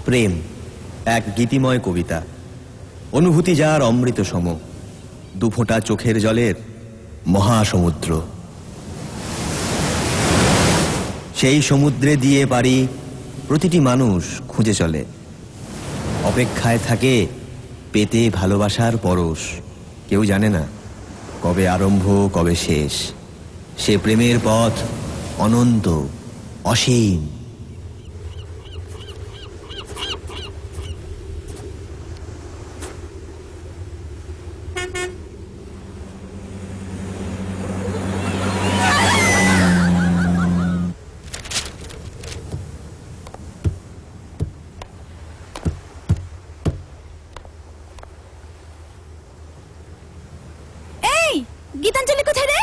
প্রেম এক গীতিময় কবিতা, অনুভূতি যার অমৃত সম, দুফোঁটা চোখের জলের মহাসমুদ্র। সেই সমুদ্রে দিয়ে পারি প্রতিটি মানুষ খুঁজে চলে, অপেক্ষায় থাকে পেতে ভালোবাসার পরশ। কেউ জানে না কবে আরম্ভ কবে শেষ, সে প্রেমের পথ অনন্ত অসীম। গীতাঞ্জলি কোথায় রে?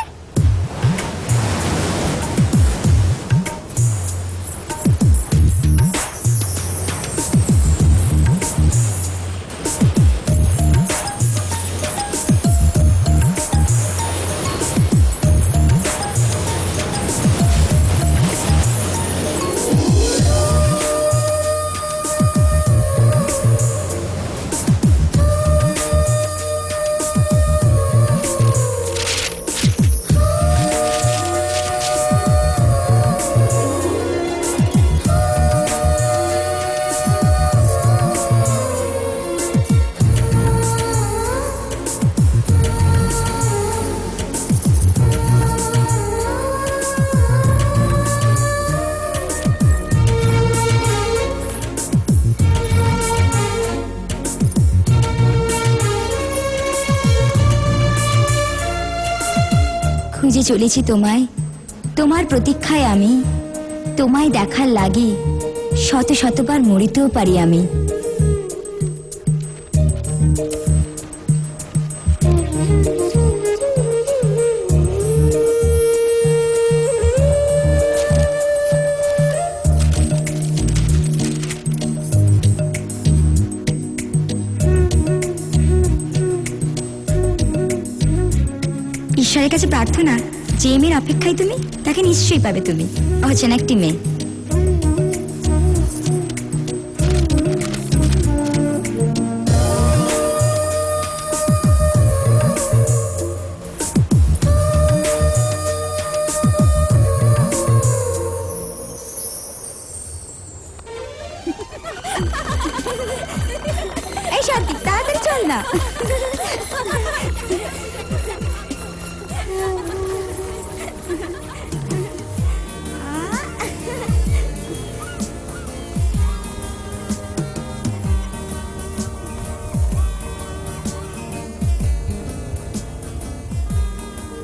খুঁজে চলেছি তোমায়, তোমার প্রতীক্ষায় আমি, তোমায় দেখার লাগি শত শতবার মরিতেও পারি আমি। ঈশ্বরের কাছে প্রার্থনা, যে মেয়ের অপেক্ষায় তুমি, তাকে নিশ্চয়ই পাবে তুমি। অচেনা একটি মেয়ে। এই শান্তি, তাড়াতাড়ি চল না।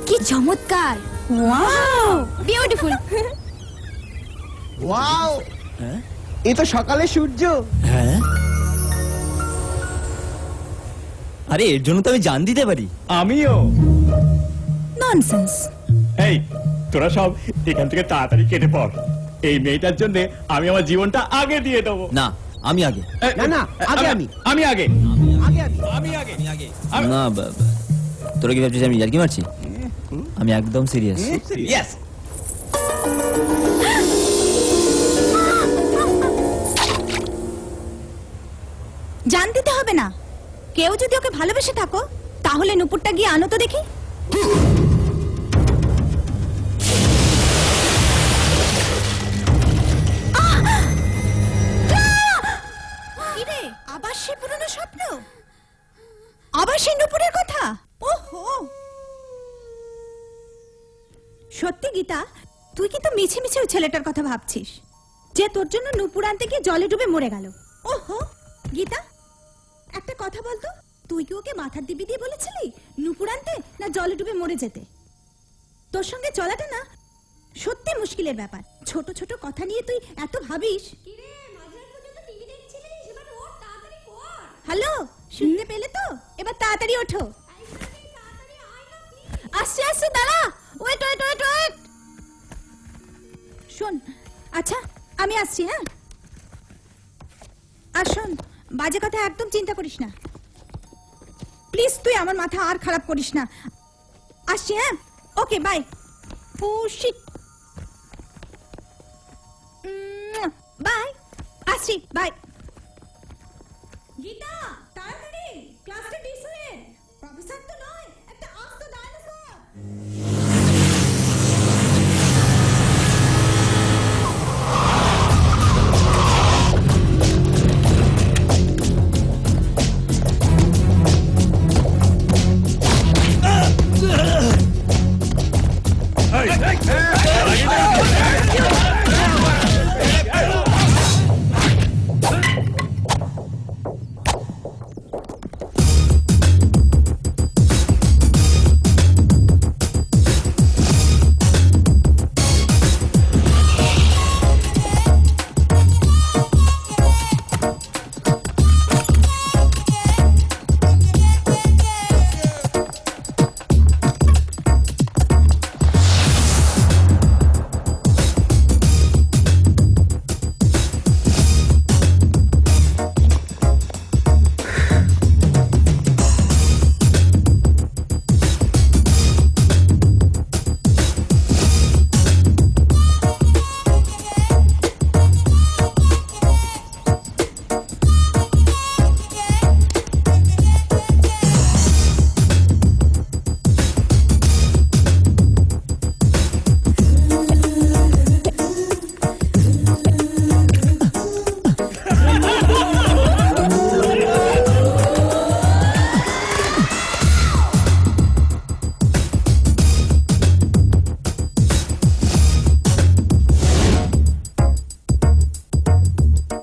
কি চমৎকার! Wow, beautiful! ওয়াও, এ তো সকালে সূর্য। হ্যাঁ, আরে এর জন্য তো আমি জান দিতে পারি। আমিও। ননসেন্স! এই তোরা সব এখান থেকে তাড়াতাড়ি কেটে পড়। এই মেয়েটার জন্য আমি আমার জীবনটা আগে দিয়ে দেবো। না, আমি আগে। না না, আগে আমি। আমি আগে। আগে আমি। আমি আগে। না, তোরা কি ভাবছিস আমি ইয়ার্কি মারছি? আমি একদম সিরিয়াস। ইয়েস। জান দিতে হবে না। কেউ যদি ওকে ভালোবেসে থাকো, তাহলে নুপুরটা গিয়ে আনো তো দেখি। কিরে, আবার সেই পুরনো স্বপ্ন? আবার সেই নুপুরের কথা? ওহো, সত্যি গীতা, তুই কিন্তু মিছে মিছে ওই ছেলেটার কথা ভাবছিস, যে তোর জন্য নুপুর আনতে গিয়ে জলে ডুবে মরে গেল। ওহো গীতা, একটা কথা বলতো, তুই কি ওকে মাথার দিব্যি দিয়ে বলেছিলি নুপুর আনতে, না জলে ডুবে মরে যেতে? তোর সঙ্গে চলাটা না সত্যি মুশকিলের ব্যাপার। ছোট ছোট কথা নিয়ে তুই এত ভাবিস। হ্যালো, শুনতে পেলে তো? এবার তাড়াতাড়ি ওঠো। আসছে আসছে, দাঁড়া, ওয়েট ওয়েট ওয়েট ওয়েট। শোন, আচ্ছা আমি আসছি। হ্যাঁ, আর শোন, বাজে কথা একদম চিন্তা করিস না প্লিজ। তুই আমার মাথা আর খারাপ করিস না। আসছি। হ্যাঁ, okay, bye. Oh shit, bye. আসছি, বাই। গীতা তাড়াতাড়ি ক্লাসটা ডিসমিস। প্রফেসর তো নয়, একটা আস্ত dinosaur.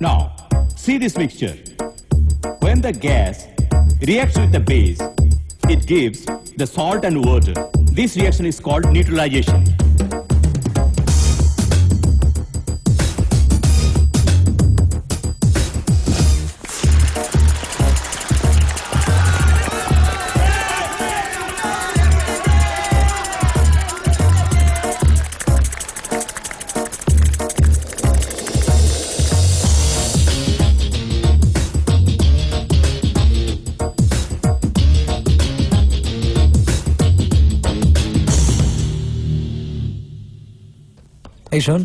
Now, see this mixture. When the gas reacts with the base, it gives the salt and water. This reaction is called neutralization. এই শোন,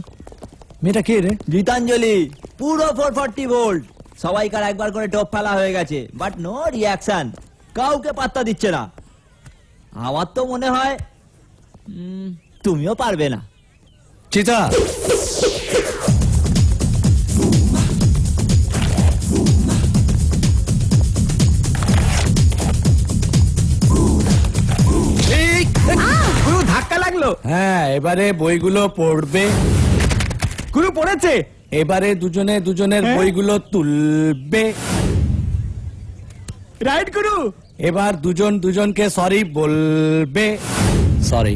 মেয়েটা কে রে? গীতাঞ্জলি পুরো 440 ভোল্ট। সবাইকার একবার করে টপ ফেলা হয়ে গেছে, বাট নো রিয়াকশন। কাউকে পাত্তা দিচ্ছে না। আমার তো মনে হয় তুমিও পারবে না। চিতা, গুরু ধাক্কা লাগলো। হ্যাঁ এবারে বইগুলো পড়বে। গুরু পড়েছে। এবারে দুজনে দুজনের হ্যাঁ? বইগুলো তুলবে। রাইট গুরু। এবার দুজন দুজনকে সরি বলবে। সরি।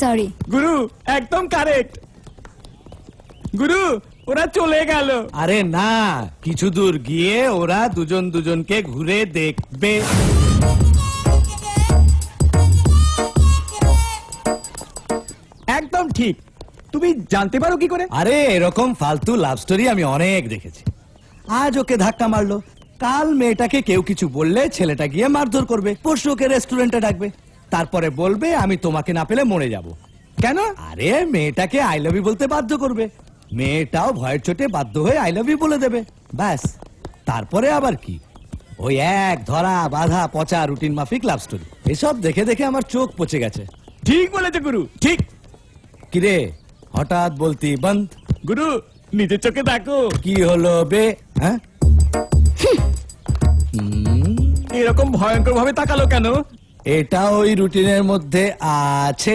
সরি। গুরু একদম কারেক্ট। গুরু ওরা চলে গেল। আরে না, কিছু দূর গিয়ে ওরা দুজন দুজনকে ঘুরে দেখবে। একদম ঠিক। তুমি জানতে পারো কি করে? আরে এরকম ফালতু লাভ স্টোরি আমি অনেক দেখেছি। আজ ওকে ধাক্কা মারলো, কাল মেয়েটাকে কেউ কিছু বললে ছেলেটা গিয়ে মারধর করবে, পরশু ওকে রেস্টুরেন্টে ডাকবে, তারপরে বলবে আমি তোমাকে না পেলে মরে যাব। কেন? আরে মেয়েটাকে আই লাভ ইউ বলতে বাধ্য করবে, মেয়েটাও ভয়ের চোটে বাধ্য হয়ে আই লাভ ইউ বলে দেবে, ব্যাস। তারপরে আবার কি, ওই এক ধরা বাধা পচা রুটিন মাফিক লাভ স্টোরি। এসব দেখে দেখে আমার চোখ পচে গেছে। ঠিক বলেছে গুরু, ঠিক। কিরে হঠাৎ বলতি বন্ধ? গুরু নিজের চোখে দেখো। কি হলো বে? হ্যাঁ, এরকম ভয়ঙ্কর ভাবে তাকালো কেন? এটা ওই রুটিনের মধ্যে আছে।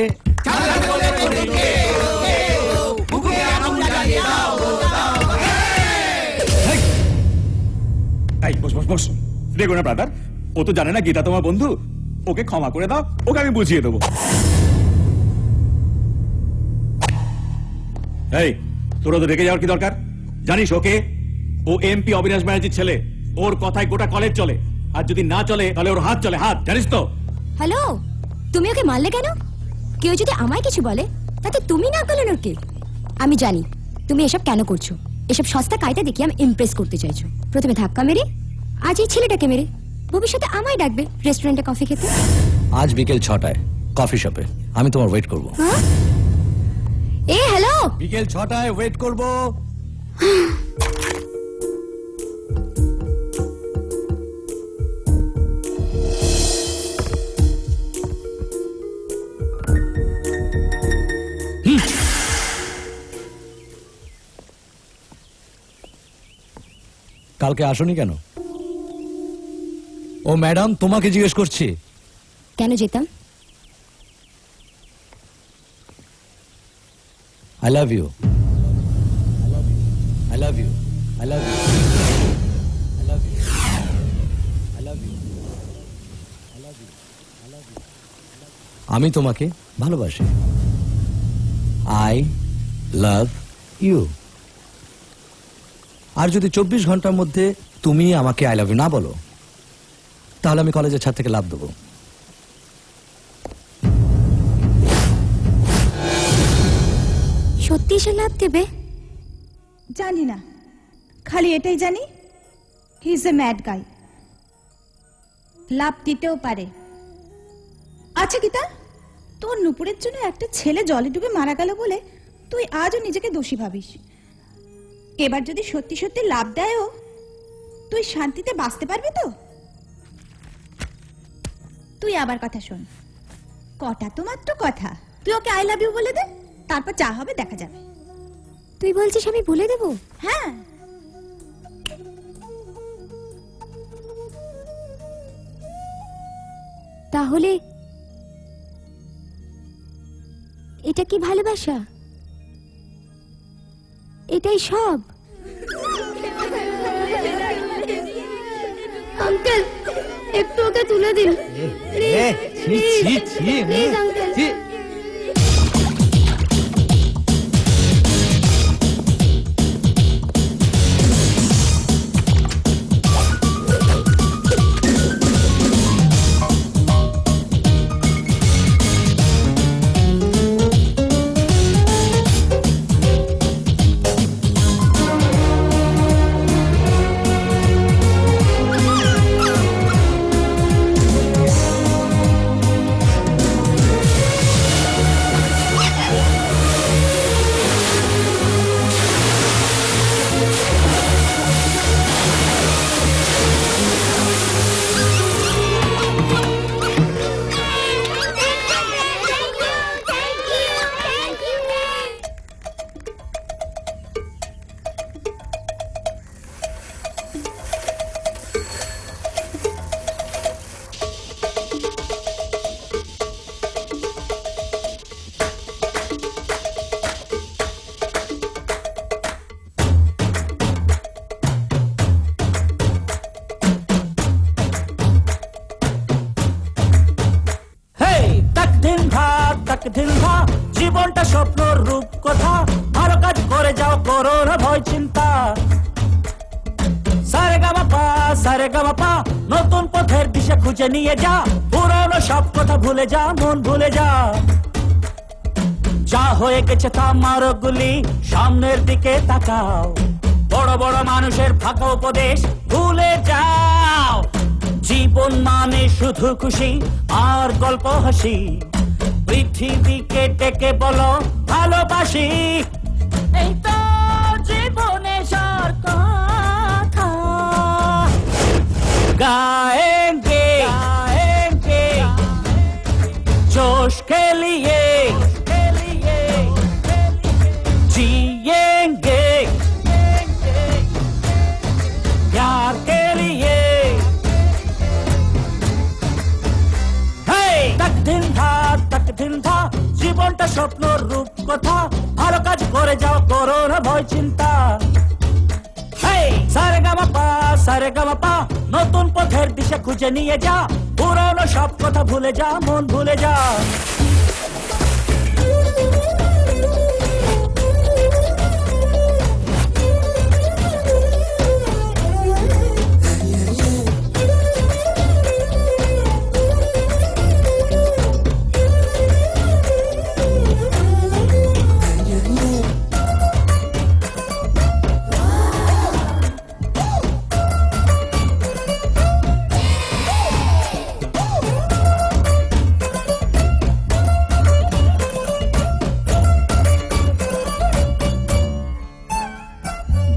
এই বস বস বস, রেগো না ব্রাদার। ও তো জানে না গীতা তোমার বন্ধু। ওকে ক্ষমা করে দাও, ওকে আমি বুঝিয়ে দেবো। এই তোরা তো রেগে যাওয়ার কি দরকার? জানিস ওকে? ও এমপি অবিনাশ ব্যানার্জির ছেলে। ওর কথায় গোটা কলেজ চলে, আর যদি না চলে তাহলে ওর হাত চলে, হাত, জানিস তো? হ্যালো, তুমি ওকে মারলে কেন? কেউ যদি আমায় কিছু বলে তাতে তুমি না গলানোর কে? আমি জানি তুমি এসব কেন করছো। এসব সস্তা কায়দা দেখিয়ে আমি ইমপ্রেস করতে চাইছো। প্রথমে ধাক্কা মেরে, আজ এই ছেলেটাকে মেরে, ভবিষ্যতে আমায় ডাকবে রেস্টুরেন্টে কফি খেতে। আজ বিকেল 6টায় কফি শপে, আমি তোমার ওয়েট করব। হ্যাঁ? এ হ্যালো, বিকেল 6টায় ওয়েট করব। কালকে আসোনি কেন? ও ম্যাডাম, তোমাকে জিজ্ঞেস করছি। কেন যেতাম? I love you, I love you, I love you, I love you, I love you, আমি তোমাকে ভালোবাসি। I love you. আর যদি 24 ঘন্টার মধ্যে তুমি আমাকে আই লাভ ইউ না বলো, তাহলে আমি কলেজের ছাদ থেকে লাভ দেবো। সত্যি সে লাভ দেবে? জানি না, খালি এটাই জানি হি ইজ এ ম্যাড গাই। লাভ দিতেও পারে। আচ্ছা গীতা, তোর নুপুরের জন্য একটা ছেলে জলে ডুবে মারা গেল বলে তুই আজও নিজেকে দোষী ভাবিস। এবার যদি সত্যি সত্যি লাভ দেয়ও, তুই শান্তিতে বাঁচতে পারবি তো? তুই আবার কথা শোন, কটা তো মাত্র কথা। তুই ওকে আই লাভ ইউ বলে দে, তারপর যা হবে দেখা যাবে। তুই বলছিস আমি বলে দেব? হ্যাঁ, তাহলে এটা কি ভালোবাসা? এটাই সব? আঙ্কেল, একটু ওকে তুলে দিন প্লিজ আঙ্কেল। জীবনটা স্বপ্নর রূপ কথা, ভালো কাজ করে যাও, করো না ভয় চিন্তা। সারে গামা পা, সারে গামা পা, নতুন পথের দিশা খুঁজে নিয়ে যা, পুরনো সব কথা ভুলে যা, মন ভুলে যা। যা হয়ে গেছে তা মারো গুলি, সামনের দিকে তাকাও, বড় বড় মানুষের ফাঁকা উপদেশ ভুলে যাও। জীবন মানে শুধু খুশি আর গল্প হাসি, পৃথিবীকে ডেকে বলো ভালোবাসি। এই তো জীবনে সার কথা গায়েঙ্গে গায়েঙ্গে जोश के लिए जिएंगे प्यार के लिए। तक दिन था জীবনটা স্বপ্নর রূপ কথা, ভালো কাজ করে যাও, করো না ভয় চিন্তা। সারে গামা পা, সারে গামা পা, নতুন পথের দিশা খুঁজে নিয়ে যা, পুরনো সব কথা ভুলে যা, মন ভুলে যা।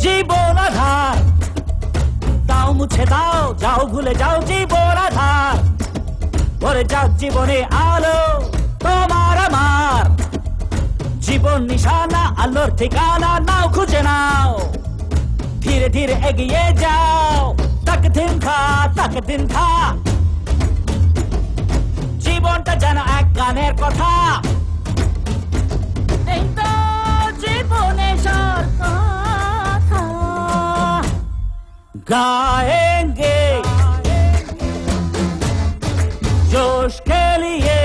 জীবন আধার দাও মুছে দাও, যাও ভুলে যাও জীবন আধার, ভরে যাও জীবনে আলো তোমার আমার। জীবন নিশানা আলোর ঠিকানা নাও খুঁজে নাও, ধীরে ধীরে এগিয়ে যাও, তাক দিন থা জীবনটা যেন এক গানের কথা, এই তো জীবনে কথা गाएंगे जोश के लिए।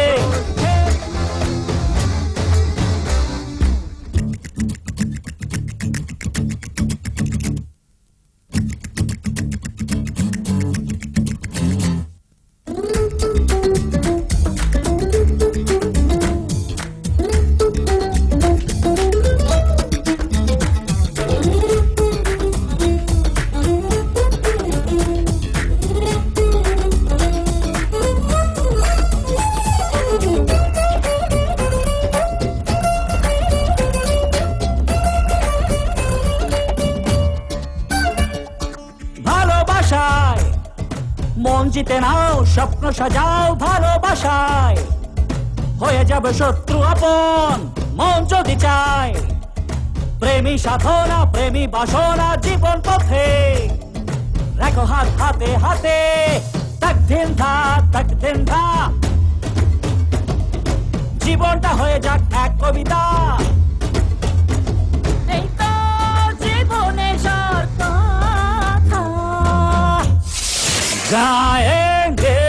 ভালোবাসায় মন জিতে নাও, স্বপ্ন সাজাও ভালোবাসায়, হয়ে যাবে শত্রু আপন মন যদি চায়, প্রেমী সাধনা প্রেমী বাসনা জীবন পথে, রাখো হাত হাতে হাতে, তাক দিন থা জীবনটা হয়ে যাক এক কবিতা, এই তো জীবনের কথা गाएंगे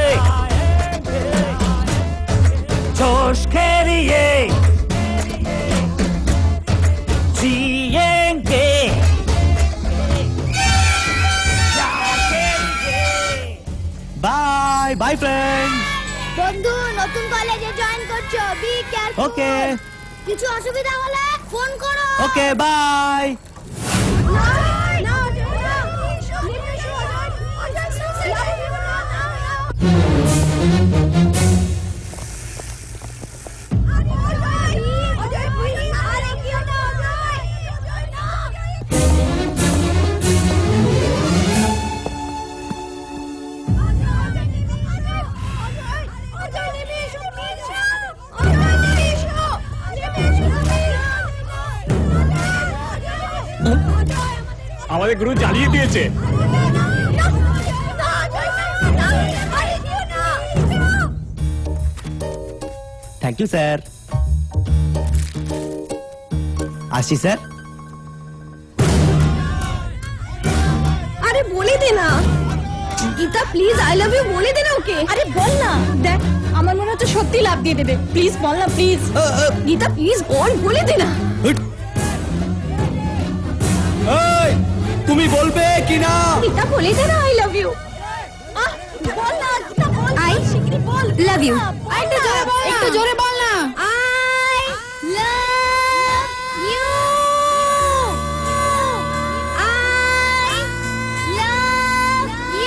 जोश के लिए, जिएंगे বাই বাই ফ্রেন্ড। বন্ধু নতুন কলেজে জয়েন করছো, বি কেয়ারফুল। ওকে কিছু অসুবিধা হলে ফোন করো। Okay bye. আমাদের গুরু জ্বালিয়ে দিয়েছে। Thank you sir. আসছি স্যার। আরে বলে দে না Gita, please I love you বলে দে না ওকে। আরে বল না, দেখ আমার মনে হচ্ছে সত্যি লাভ দিয়ে দেবে। প্লিজ বল না, প্লিজ গীতা, প্লিজ বল, বলে দে না। এই, তুমি বলবে কি না? গীতা বলে দে না আই লাভ ইউ। বল না গীতা, বল, আই শিগগিরই বল লাভ ইউ। একটু জোরে বল, একটু জোরে বল না। I love you, I love you.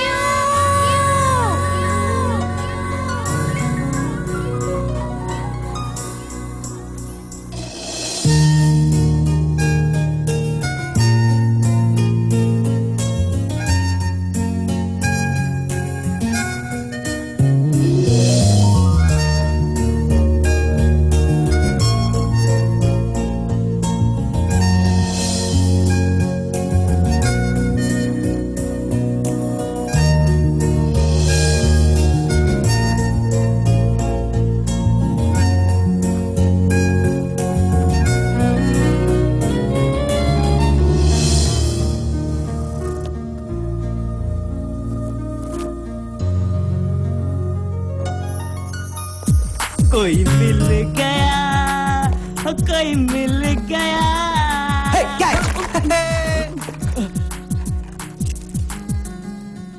कोई मिल गया, कोई मिल गया।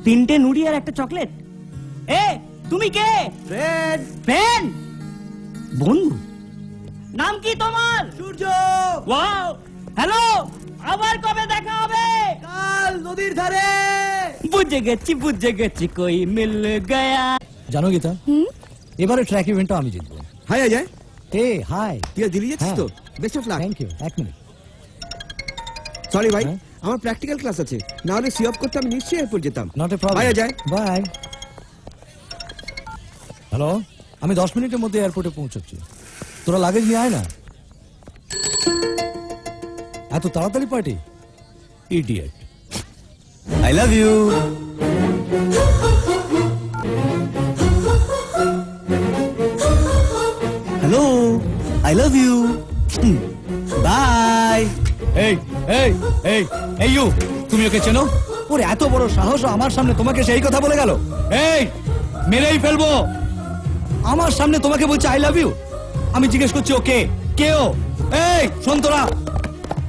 তিনটে নুড়ি আর একটা চকলেট। এ তুমি কে? ফ্রেন্ড ফ্রেন্ড, বন্ধু। নাম কি তোমার? সূর্য। ওয়াও, হ্যালো, আবার কবে দেখা হবে? কাল নদীর ধারে। বুঝে গেছি কই মিল গয়া। জানো গীতা, এবারে ট্র্যাক ইভেন্টটা আমি জিতবো। হাই অজয়, এ হাই, তুই আর দিল্লি যাচ্ছিস তো? Best of luck. Thank you. এক মিনিট। সরি ভাই, হ্যাঁ? আমার প্র্যাকটিক্যাল ক্লাস আছে, না হলে সি অফ করতে আমি নিশ্চয়ই এয়ারপোর্ট যেতাম। Not a problem. Bye Ajay. Bye. Hello, আমি 10 মিনিটের মধ্যে এয়ারপোর্টে পৌঁছচ্ছি। তোরা লাগেজ নিয়ে আয় না। এত তাড়াতাড়ি party? Idiot. I love you. Hello, I love you. Bye. এই এই এই এই ইউ, তুমি ওকে চেনো? ওর এত বড় সাহস আমার সামনে তোমাকে সেই কথা বলে গেল। এই, মেরেই ফেলবো। আমার সামনে তোমাকে বলছে আই লাভ ইউ। আমি জিজ্ঞেস করছি ওকে কে ও? এই শোন তোরা,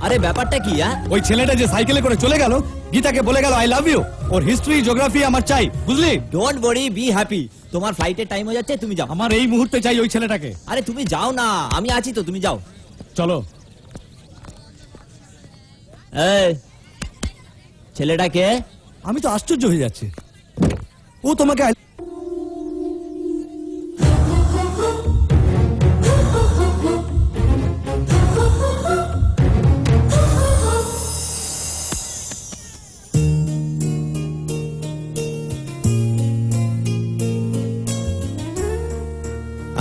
আরে ব্যাপারটা কি? ওই ছেলেটা যে সাইকেলে করে চলে গেল গীতাকে বলে গেল আই লাভ ইউ। ওর হিস্ট্রি জিওগ্রাফি আমার চাই, বুঝলি? Don't worry, be happy. তোমার ফ্লাইটের টাইম হয়ে যাচ্ছে, তুমি যাও। আমার এই মুহূর্তে চাই ওই ছেলেটাকে। আরে তুমি যাও না, আমি আছি তো, তুমি যাও। চলো। এই ছেলেটাকে আমি তো আশ্চর্য হয়ে যাচ্ছি, ও তোমাকে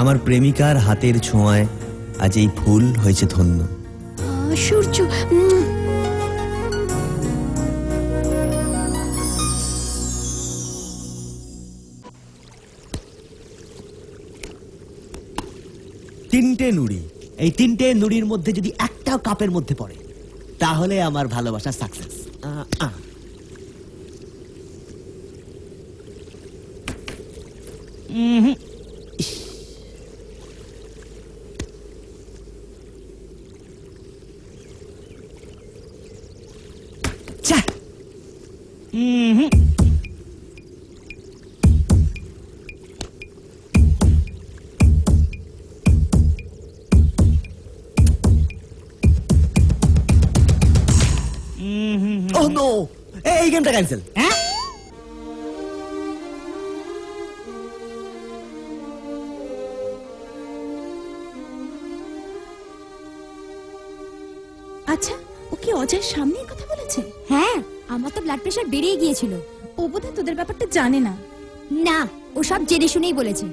আমার প্রেমিকার হাতের ছোঁয়ায় আজ এই ফুল হয়েছে ধন্য। সূর্য তিনটে নুড়ি, এই তিনটে নুড়ির মধ্যে যদি একটাও কাপের মধ্যে পড়ে তাহলে আমার ভালোবাসা সাকসেস। Oh no! এই গেমটা ক্যান্সেল। আচ্ছা, ও কি অজয়ের সামনে কথা বলেছে? হ্যাঁ, আমার তো ব্লাড প্রেশার বেড়ে গিয়েছিল। ও বোধহয় তোদের ব্যাপারটা জানে না। না, ও সব জেনে শুনেই বলেছে।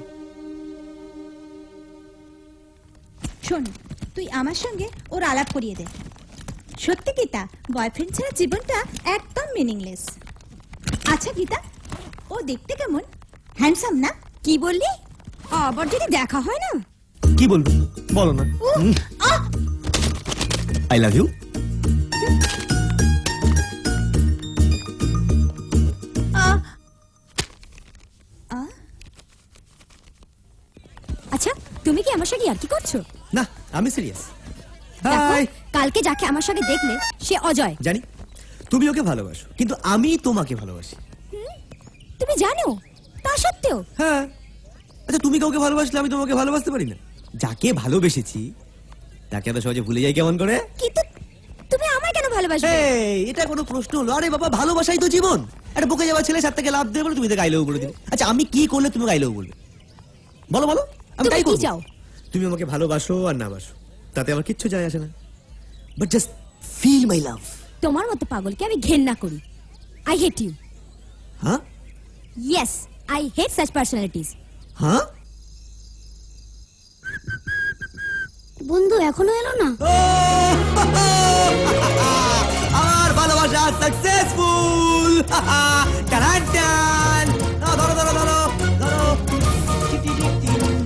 শোন, তুই আমার সঙ্গে ওর আলাপ করিয়ে দে। সত্যি গীতা, বয়ফ্রেন্ড ছাড়া জীবনটা একদম মিনিংলেস। আচ্ছা গীতা, ও দেখতে কেমন? হ্যান্ডসাম না? কি বললি? আবার যদি দেখা হয় না? কি বলবো বলো না। I love you. আচ্ছা, তুমি কি আমার সঙ্গে আর কি করছো? না, আমি সিরিয়াস। দেখো, হাই। কালকে যাকে আমার সঙ্গে দেখলে সে অজয়। জানি তুমি ওকে ভালোবাসো, কিন্তু আমি তোমাকে ভালোবাসি। তুমি জানো তা সত্ত্বেও? হ্যাঁ। আচ্ছা, তুমি কাউকে ভালোবাসলে আমি তোমাকে ভালোবাসতে পারি না? যাকে ভালোবেসেছি তাকে এত সহজে ভুলে যাই কেমন করে? কিন্তু তুমি আমায় কেন ভালোবাসবে? এই, এটা কোনো প্রশ্ন হলো? আরে বাবা, ভালোবাসাই তো জীবন। একটা বকে যাওয়া ছেলে সাত থেকে লাভ দেবে বলে তুমি তাকে আই লাভ বলে দিলে। আচ্ছা, আমি কি করলে তুমি আই লাভ বলবে? বলো বলো, আমি তুমি তাই কি করব। চাও? তুমি আমাকে ভালোবাসো আর না বাসো তাতে আমার কিচ্ছু যায় আসে না, but just feel my love. তোমার মতো পাগলকে আমি ঘেন্না করি। I hate you. হ্যাঁ yes, I hate such personalities. হ্যাঁ। বন্ধু এখনো এলো না? আমার ভালোবাসা সাকসেসফুল। টান টান। ধরো ধরো ধরো ধরো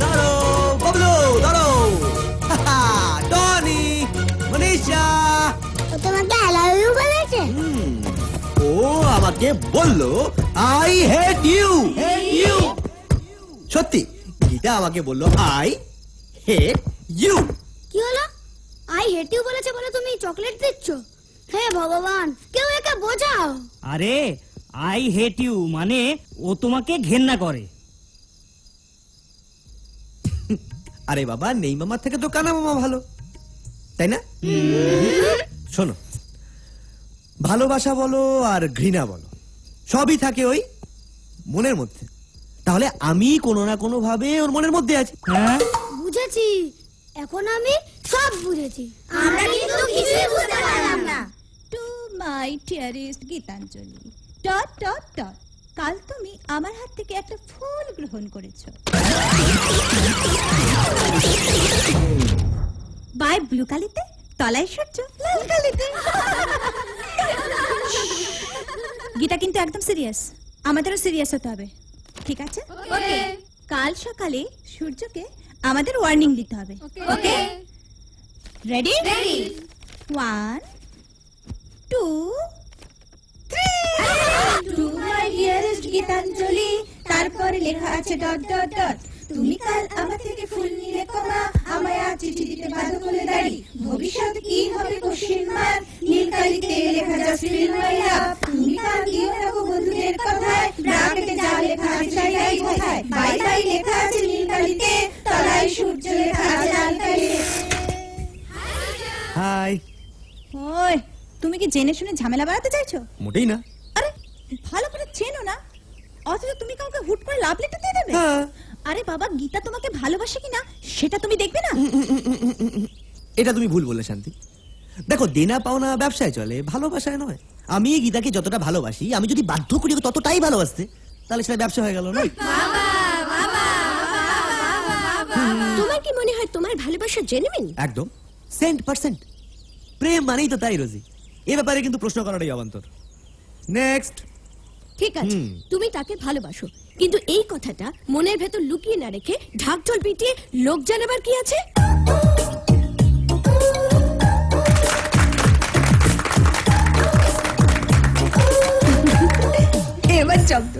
ধরো বাবলু, ধরো টনি, মনীষা। ও তোমাকে আই লাভ ইউ বলেছে? ও আমাকে বললো আই হেট ইউ। সত্যি, গীতা আমাকে বললো আই হেট ইউ। কি হলো? আই হেট ইউ বলেছে বলে তুমি চকলেট দিচ্ছ? হে ভগবান, কেউ একে বোঝাও। আরে আই হেট ইউ মানে ও তোমাকে ঘেন্না করে। আরে বাবা, নেই মামার থেকে তো কানা মামা ভালো, তাই না? শোনো, ভালোবাসা বলো আর ঘৃণা বলো সবই থাকে ওই মনের মধ্যে। তাহলে আমি কোনো না কোনো ভাবে ওর মনের মধ্যে আছি। বুঝেছি, এখন আমি সব বুঝেছি। আমরা কিন্তু কিছুই বুঝতে পারলাম না। Two my dearest Gitanjali dot dot dot, কাল তুমি আমার হাত থেকে একটা ফুল গ্রহণ করেছো। বাই ব্লু কালিতে, তলায় সূর্য লাল কালিতে। গীতা কিন্তু একদম সিরিয়াস, আমাদেরও সিরিয়াস হতে হবে, ঠিক আছে? ওকে কাল সকালে সূর্যকে আমাদের ওয়ার্নিং দিতে হবে, okay? Ready? Ready 1 2 3 to my dearest Gitanjali, তারপরে লেখা আছে ডট ডট ডট। তুমি কাল আমার থেকে ফুল নিলে কমা, আমায় আজ চিঠি দিতে বাধ্য করলে দাঁড়ি, ভবিষ্যৎ কি হবে কোশ্চেন মার্ক, নীল কালিতে লেখা জাস্ট ফিল মাই লাভ। তুমি কাল কিও রাখো বন্ধুদের কথায়, ব্র্যাকেটে যা লেখা আছে সেটাই কোথায়, বাই বাই লেখা আছে নীল কালিতে, তলায় সূর্য লেখা আছে লাল কালিতে। হাই। ওই, তুমি কি জেনে শুনে ঝামেলা বাড়াতে চাইছো? মোটেই না। আরে ভালো করে চেনো না, অথচ তুমি কাউকে হুট করে লাভ লেটার দিয়ে দেবে? হ্যাঁ। আরে বাবা, গীতা তোমাকে ভালোবাসে কিনা সেটা তুমি দেখবে না? এটা তুমি ভুল বললে শান্তি। দেখো, দেনা পাওনা ব্যবসায় চলে, ভালোবাসায় নয়। আমি গীতাকে যতটা ভালোবাসি, আমি যদি বাধ্য করি ওকে ততটাই ভালোবাসতে, তাহলে সেটা ব্যবসা হয়ে গেল না? তোমার কি মনে হয় তোমার ভালোবাসা জেনুইন? একদম 100%। প্রেম মানেই তো তাই রোজি। এ ব্যাপারে কিন্তু প্রশ্ন করাটাই অবান্তর। নেক্সট। ঠিক আছে, তুমি তাকে ভালোবাসো, কিন্তু এই কথাটা মনের ভেতর লুকিয়ে না রেখে ঢাকঢোল পিটিয়ে লোক জানাবার কি আছে? এবার জব্দ।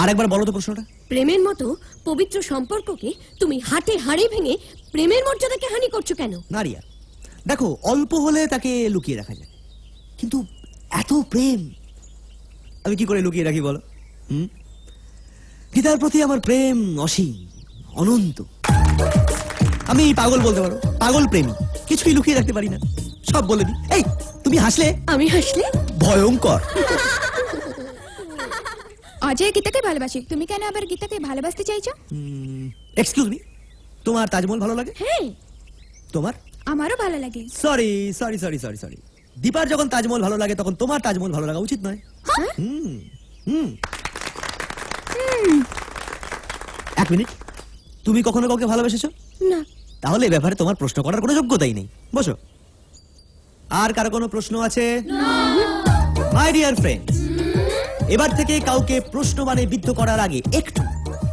আরেকবার বলো তো প্রশ্নটা। প্রেমের মতো পবিত্র সম্পর্ককে তুমি হাটে হাড়ে ভেঙে প্রেমের মর্যাদাকে হানি করছো কেন? নারিয়া, দেখো, অল্প হলে তাকে লুকিয়ে রাখা যায়, কিন্তু এত প্রেম আমি কি করে লুকিয়ে রাখি বলো? গীতার প্রতি আমার প্রেম অসীম, অনন্ত। আমি পাগল বলতে পারো, পাগল প্রেমী। কিছুই লুকিয়ে রাখতে পারি না, সব বলে দিই। এই, তুমি হাসলে? আমি হাসলে ভয়ঙ্কর। অজয় গীতাকে ভালোবাসি, তুমি কেন আবার গীতাকে ভালোবাসতে চাইছো? এক্সকিউজ মি, তোমার তাজমহল ভালো লাগে? হ্যাঁ, তোমার? আমারও ভালো লাগে। Sorry sorry sorry sorry sorry, দীপার যখন তাজমহল ভালো লাগে তখন তোমার তাজমহল ভালো লাগা উচিত নয়। হুম হুম। এক মিনিট, তুমি কখনো কাউকে ভালোবেসেছো? না। তাহলে এ ব্যাপারে তোমার প্রশ্ন করার কোনো যোগ্যতাই নেই। বসো। আর কারো কোনো প্রশ্ন আছে? মাই ডিয়ার ফ্রেন্ডস, এবার থেকে কাউকে প্রশ্ন মানে বিদ্ধ করার আগে একটু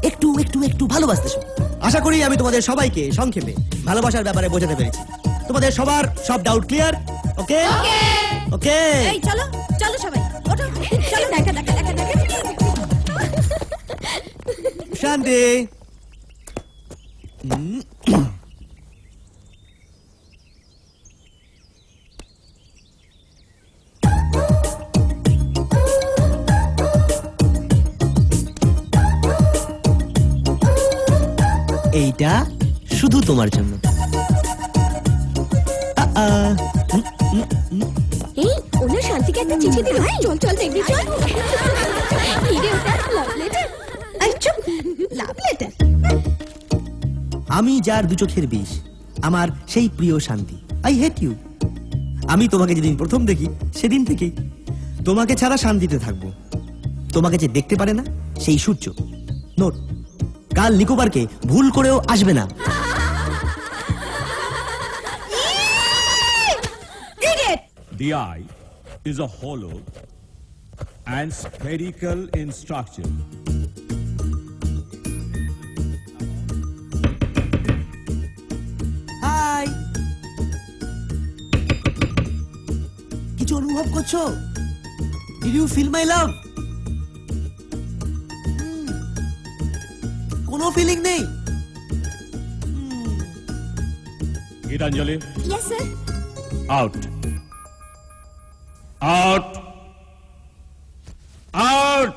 একটু একটু একটু ভালোবাসতে শোনো। আশা করি আমি তোমাদের সবাইকে সংক্ষেপে ভালোবাসার ব্যাপারে বোঝাতে পেরেছি। তোমাদের সবার সব ডাউট ক্লিয়ার? ওকে ওকে। এই চলো চলো সবাই ওঠো, চলো। দেখা দেখা দেখা দেখা। শান্তি। এইটা শুধু তোমার জন্য। এই, ওনার শান্তিকে একটা চিঠি দিল। চল চল দেখবি, চল। কি রে ওটা? Love letter? এই চুপ, লাভ লেটার? আমি যার দু চোখের বিষ, আমার সেই প্রিয় শান্তি। I hate you. আমি তোমাকে যেদিন প্রথম দেখি সেদিন থেকেই তোমাকে ছাড়া শান্তিতে থাকবো। তোমাকে যে দেখতে পারে না সেই সূর্য। নোট, কাল নিকোবরকে ভুল করেও আসবে না। The eye is a hollow and spherical in structure. Hi, কিছু অনুভব করছো? Did you feel my love? কোনো ফিলিং নেই? Gitanjali, yes sir. out. Out. Out.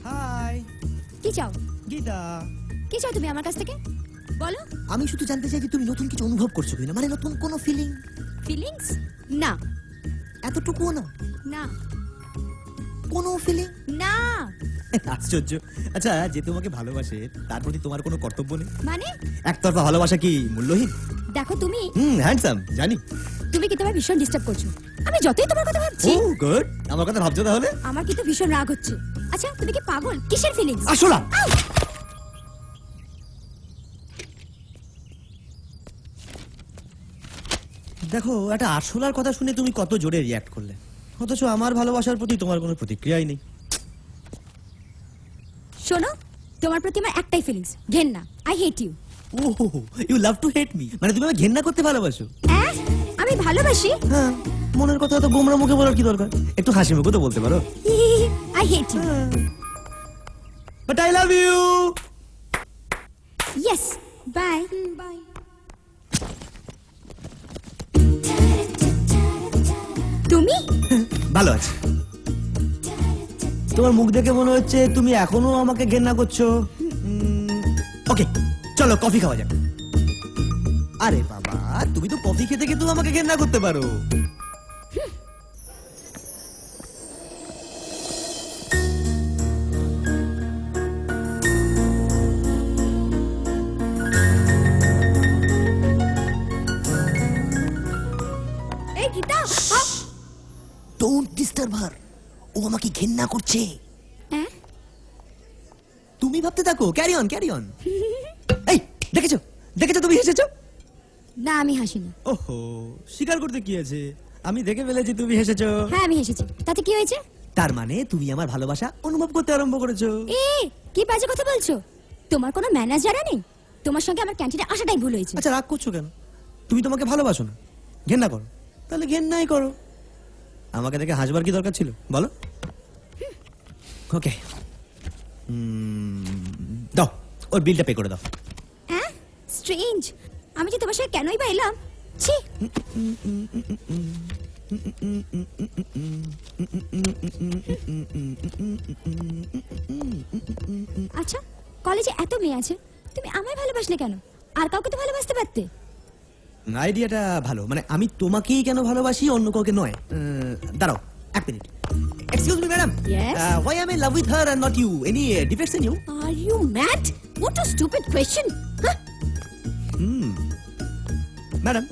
Hi কি চাও? গীতা, কি চাও তুমি আমার কাছ থেকে? বলো। আমি শুধু জানতে চাই যে তুমি নতুন কিছু অনুভব করছো কিনা, মানে নতুন কোনো ফিলিং? ফিলিংস? না। এতটুকুও না? না। কোনো ফিলিং? না। আশ্চর্য। আচ্ছা, যে তোমাকে ভালোবাসে তার প্রতি তোমার কোনো কর্তব্য নেই? মানে? একতরফা ভালোবাসা কি মূল্যহীন? দেখো, তুমি হ্যান্ডসাম, জানি। তুমি কি তোমার ভীষণ ডিস্টার্ব করছো? আমি যতই তোমার কথা ভাবছি, ও গুড, আমার কথা ভাবছো তাহলে? আমার কিন্তু ভীষণ রাগ হচ্ছে। আচ্ছা, তুমি কি পাগল? কিসের ফিলিংস? আসো না। দেখো একটা আরশোলার কথা শুনে তুমি কত জোরে রিয়াক্ট করলে, অথচ আমার ভালোবাসার প্রতি তোমার কোনো প্রতিক্রিয়াই নেই। শোনো, তোমার প্রতি আমার একটাই ফিলিংস, ঘেন্না। I hate you. ওহো, you love to hate me, মানে তুমি আমাকে ঘেন্না করতে ভালোবাসো? আমি ভালোবাসি। হ্যাঁ, মনের কথা তো গোমরা মুখে বলার কি দরকার, একটু হাসি মুখে তো বলতে পারো। I hate you. But I love you. Yes, bye bye. তুমি ভালো আছে। তোমার মুখ দেখে মনে হচ্ছে তুমি এখনো আমাকে ঘেন্না করছো। ওকে, চলো কফি খাওয়া যাক। আরে বাবা, তুমি তো কফি খেতে খেতেও আমাকে ঘেন্না করতে পারো। এই গীতা, ডোন্ট ডিস্টার্ব হার, ও আমাকে ঘেন্না করছে। হ্যাঁ? তুমি ভাবতে থাকো, ক্যারি অন ক্যারি অন। এই দেখেছো দেখেছো, তুমি হেসেছো। না, আমি হাসিনি। ওহো, স্বীকার করতে কি আছে, আমি দেখে ফেলেছি তুমি হেসেছো। হ্যাঁ, আমি হেসেছি। তাতে কি হয়েছে? তার মানে তুমি আমার ভালোবাসা অনুভব করতে আরম্ভ করেছো। কি বাজে কথা বলছো? তোমার কোনো ম্যানেজার নেই? তোমার সঙ্গে আমার ক্যান্টিনে আসাটাই ভুল হয়েছে। আচ্ছা, রাগ করছো কেন? তুমি তোমাকে ভালোবাসো না, ঘেন্না করো, তাহলে ঘেন্নাই করো। আমাকে দেখে হাসবার কি দরকার ছিল বলো? ওকে, দাও, ওর বিলটা পে করে দাও। হ্যাঁ, স্ট্রেঞ্জ। আমি যে তোমার সঙ্গে কেনই বা এলাম? ছি। আচ্ছা, কলেজে এত মেয়ে আছে, তুমি আমায় ভালোবাসলে কেন? আর কাউকে তো ভালোবাসতে পারতে। আইডিয়াটা ভালো, মানে আমি তোমাকেই কেন ভালোবাসি, অন্য কাউকে নয়। দাঁড়াও এক minute. Excuse me madam, Yes? why am I in love with her and not you? Any defects in you? Are you mad? What a stupid question. Huh? Madam,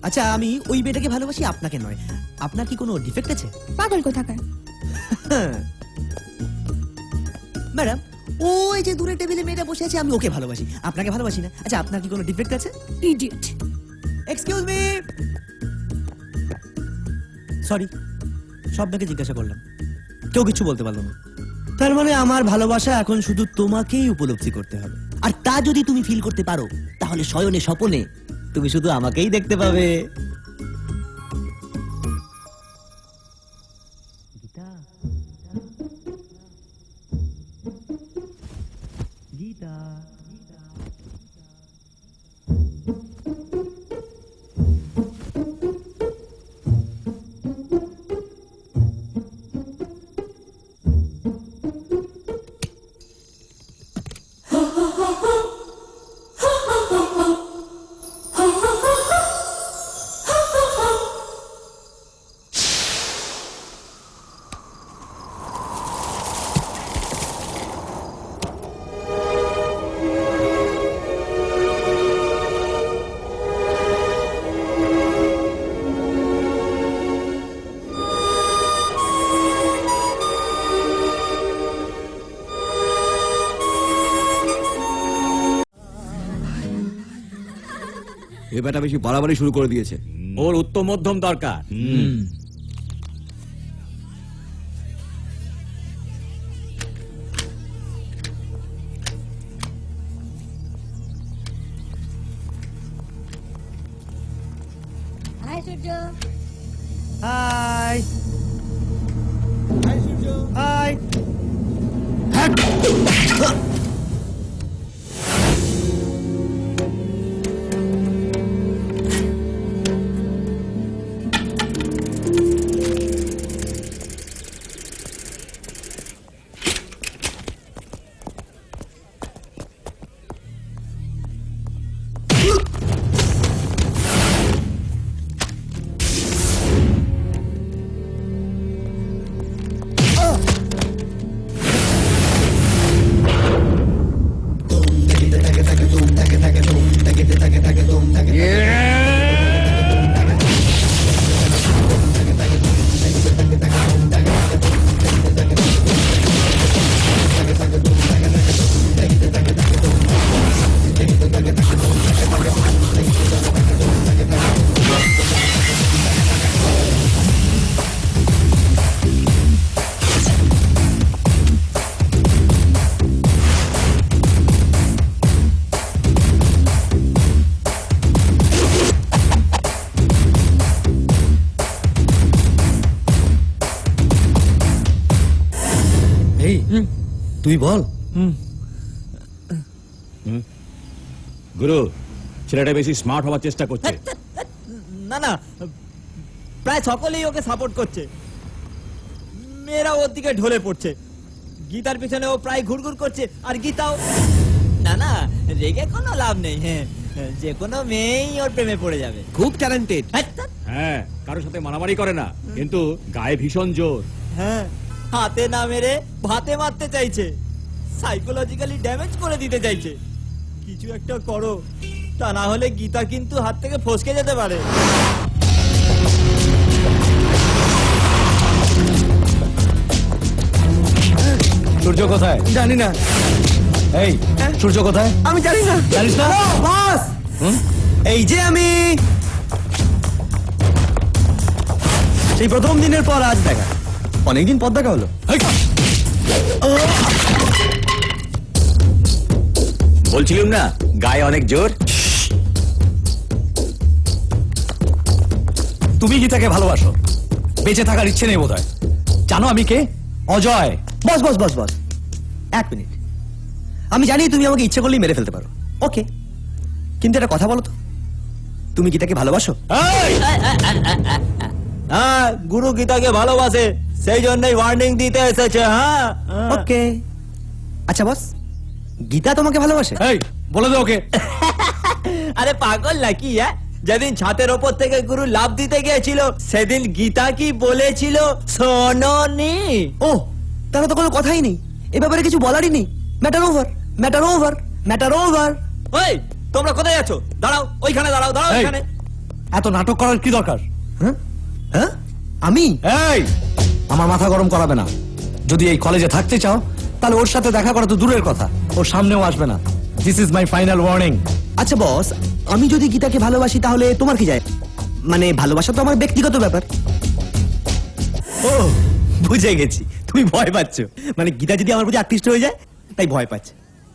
আচ্ছা আমি ওই মেয়েটাকে ভালোবাসি, আপনাকে নয়। আপনার কি কোনো ডিফেক্ট আছে? পাগল কোথাকার। ম্যাডাম, ওই যে দূরে টেবিলে মেয়েটা বসে আছে, আমি ওকে ভালোবাসি, আপনাকে ভালোবাসি না। আচ্ছা আপনার কি কোনো ডিফেক্ট আছে? Idiot. এক্সকিউজ মি, সরি, সব মেয়েকে জিজ্ঞাসা করলাম, কেউ কিছু বলতে পারলো না। তার মানে আমার ভালোবাসা এখন শুধু তোমাকেই উপলব্ধি করতে হবে, আর তা যদি তুমি ফিল করতে পারো, তাহলে শয়নে স্বপনে তুমি শুধু আমাকেই দেখতে পাবে। গীতা, গীতা, এ ব্যাটা বেশি বাড়াবাড়ি শুরু করে দিয়েছে। ওর উত্তম মধ্যম দরকার। হাই সূর্য। Hi hi. এই তুই বল গুরু ছেলেটা বেশি স্মার্ট হওয়ার চেষ্টা করছে না না, প্রায় সকলেই ওকে সাপোর্ট করছে, মেয়েরা ওর দিকে ঢলে পড়ছে, গীতার পিছনে ও প্রায় ঘুরঘুর করছে, আর গীতাও না না, রেগে কোনো লাভ নেই, হ্যাঁ যে কোনো মেয়েই ওর প্রেমে পড়ে যাবে। খুব ট্যালেন্টেড। হ্যাঁ কারোর সাথে মারামারি করে না কিন্তু গায়ে ভীষণ জোর। হ্যাঁ, হাতে না মেরে ভাতে মারতে চাইছে, সাইকোলজিক্যালি ড্যামেজ করে দিতে চাইছে। কিছু একটা করো, তা না হলে গীতা কিন্তু হাত থেকে ফসকে যেতে পারে। সূর্য কোথায়? জানি না। এই সূর্য কোথায়? আমি জানি না। জানিস না? বস, এই যে আমি সেই প্রথম দিনের পর আজ দেখা, অনেকদিন পর দেখা হলো। বলছিলাম না গায়ে অনেক জোর। তুমি গীতাকে ভালোবাসো, বেঁচে থাকার ইচ্ছে নেই বোধহয়। জানো আমি কে? অজয়। বস বস বস বস, এক মিনিট। আমি জানি তুমি আমাকে ইচ্ছে করলেই মেরে ফেলতে পারো, ওকে, কিন্তু একটা কথা বলো তো, তুমি গীতাকে ভালোবাসো? এই! হ্যাঁ, গুরু গীতাকে ভালোবাসে, সেই জন্যই ওয়ার্নিং দিতে এসেছে। হ্যাঁ ওকে, আচ্ছা বস, গীতা তোমাকে ভালোবাসে? এই বলে দে ওকে। আরে পাগল নাকি? হ্যাঁ, যেদিন ছাতের ওপর থেকে গুরু লাফ দিতে গিয়েছিল সেদিন গীতা কি বলেছিল শোনোনি? ও, তাহলে তো কোনো কথাই নেই, এ ব্যাপারে কিছু বলারই নেই। Matter over, matter over, matter over. ওই তোমরা কোথায় যাচ্ছ? দাঁড়াও, ওইখানে দাঁড়াও, দাঁড়াও এই, ওইখানে। এত নাটক করার কি দরকার? হ্যাঁ হ্যাঁ, আমি? এই আমার মাথা গরম করাবে না। যদি এই কলেজে থাকতে চাও তাহলে ওর সাথে দেখা করা তো দূরের কথা, ওর সামনেও আসবে না। This is my final warning. আচ্ছা বস, আমি যদি গীতাকে ভালোবাসি তাহলে তোমার কি যায়? মানে ভালোবাসা তো আমার ব্যক্তিগত ব্যাপার। ও, বুঝে গেছি, তুমি ভয় পাচ্ছ, মানে গীতা যদি আমার প্রতি আকৃষ্ট হয়ে যায় তাই ভয় পাচ্ছে।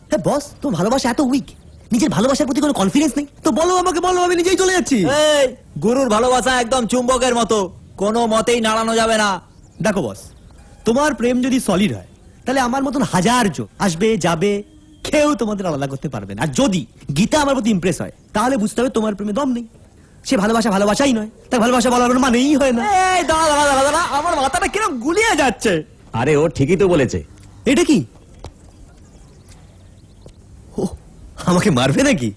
হ্যাঁ বস, তোমার ভালোবাসা এত উইক, নিজের ভালোবাসার প্রতি কোনো কনফিডেন্স নেই তো বলো আমাকে, বলো, আমি নিজেই চলে যাচ্ছি। এই গুরুর ভালোবাসা একদম চুম্বকের মতো, কোনো মতেই নাড়ানো যাবে না। দেখো বস, তোমার প্রেম যদি সলিড হয় তাহলে আমার মতন হাজার জন আসবে যাবে, কেউ তোমাদের আলাদা করতে পারবে না। আর যদি গীতা আমার প্রতি ইমপ্রেস হয় তাহলে বুঝতে হবে তোমার প্রেমে দম নেই, সে ভালোবাসা ভালোবাসাই নয়, তাই ভালোবাসা বলার কোনো মানেই হয় না। এই দাঁড়া দাঁড়া দাঁড়া দাঁড়া, আমার মাথাটা কিরকম গুলিয়ে যাচ্ছে। আরে ও ঠিকই তো বলেছে। এটা কি? ও, আমাকে মারবে নাকি?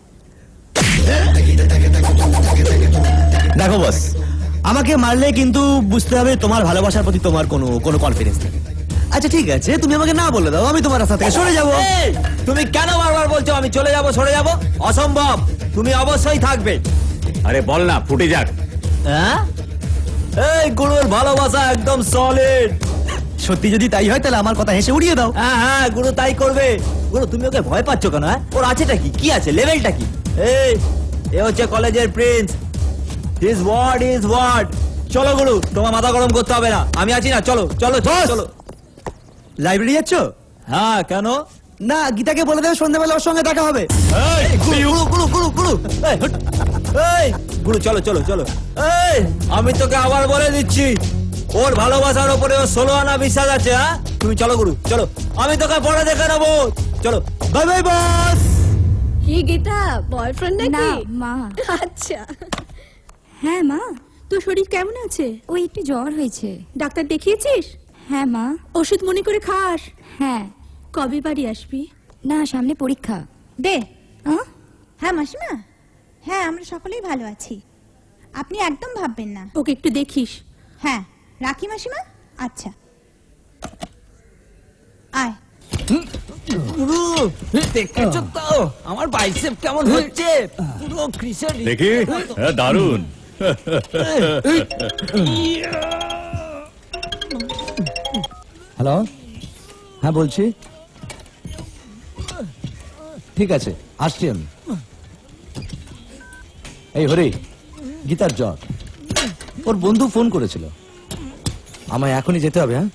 দেখো বস, আমাকে মারলে কিন্তু বুঝতে হবে তোমার ভালোবাসার প্রতি তোমার কোনো কনফিডেন্স নেই। আচ্ছা ঠিক আছে, তুমি আমাকে না বলে দাও, আমি তোমার রাস্তা থেকে সরে যাবো। এই, তুমি কেন বারবার বলছো আমি চলে যাব সরে যাব? অসম্ভব, তুমি অবশ্যই থাকবে। আরে বল না ফুটে যাক। হ্যাঁ, এই গুরুর ভালোবাসা একদম সলিড। সত্যি যদি তাই হয় তাহলে আমার কথা হেসে উড়িয়ে দাও। হ্যাঁ হ্যাঁ, গুরু তাই করবে। গুরু তুমি ওকে ভয় পাচ্ছ কেন? হ্যাঁ, ওর আছেটা কি? কি আছে? লেভেলটা কি? এই এ হচ্ছে কলেজের prince, his word is word. চলো গুরু, তোমার মাথা গরম করতে হবে না, আমি আছি না। চলো চলো চলো চলো। লাইব্রেরি যাচ্ছ? হ্যাঁ, কেন? না, গীতাকে বলে দেবে সন্ধ্যাবেলা ওর সঙ্গে দেখা হবে। এই, গুরু গুরু গুরু গুরু এই, হট। এই গুরু চলো চলো চলো। এই আমি তোকে আবার বলে দিচ্ছি, ওর ভালোবাসার উপরে ওর 16 আনা বিশ্বাস আছে। হ্যাঁ, তুমি চলো গুরু চলো, আমি তোকে পরে দেখে নেবো। চলো। বাই বাই বস। কি গীতা, বয়ফ্রেন্ড না নাকি? মা। আচ্ছা, হ্যাঁ মা, তোর শরীর কেমন আছে? ওই একটু জ্বর হয়েছে। ডাক্তার দেখিয়েছিস? হ্যাঁ মা। ওষুধ মনে করে খাস। হ্যাঁ। কবে বাড়ি আসবি? না, সামনে পরীক্ষা। দে। আহ? হ্যাঁ মাসিমা, হ্যাঁ আমরা সকলেই ভালো আছি, আপনি একদম ভাববেন না। ওকে একটু দেখিস। হ্যাঁ রাখি মাসিমা। আচ্ছা আয়। গুরু দেখেছো তো আমার বাইসেপ কেমন হচ্ছে? পুরো ক্রিসের দেখি, হ্যাঁ দারুণ। হ্যালো, হ্যাঁ বলছি। ঠিক আছে, আসছি আমি। এই হরি, গীতার জ্বর, ওর বন্ধু ফোন করেছিল, আমায় এখনই যেতে হবে। হ্যাঁ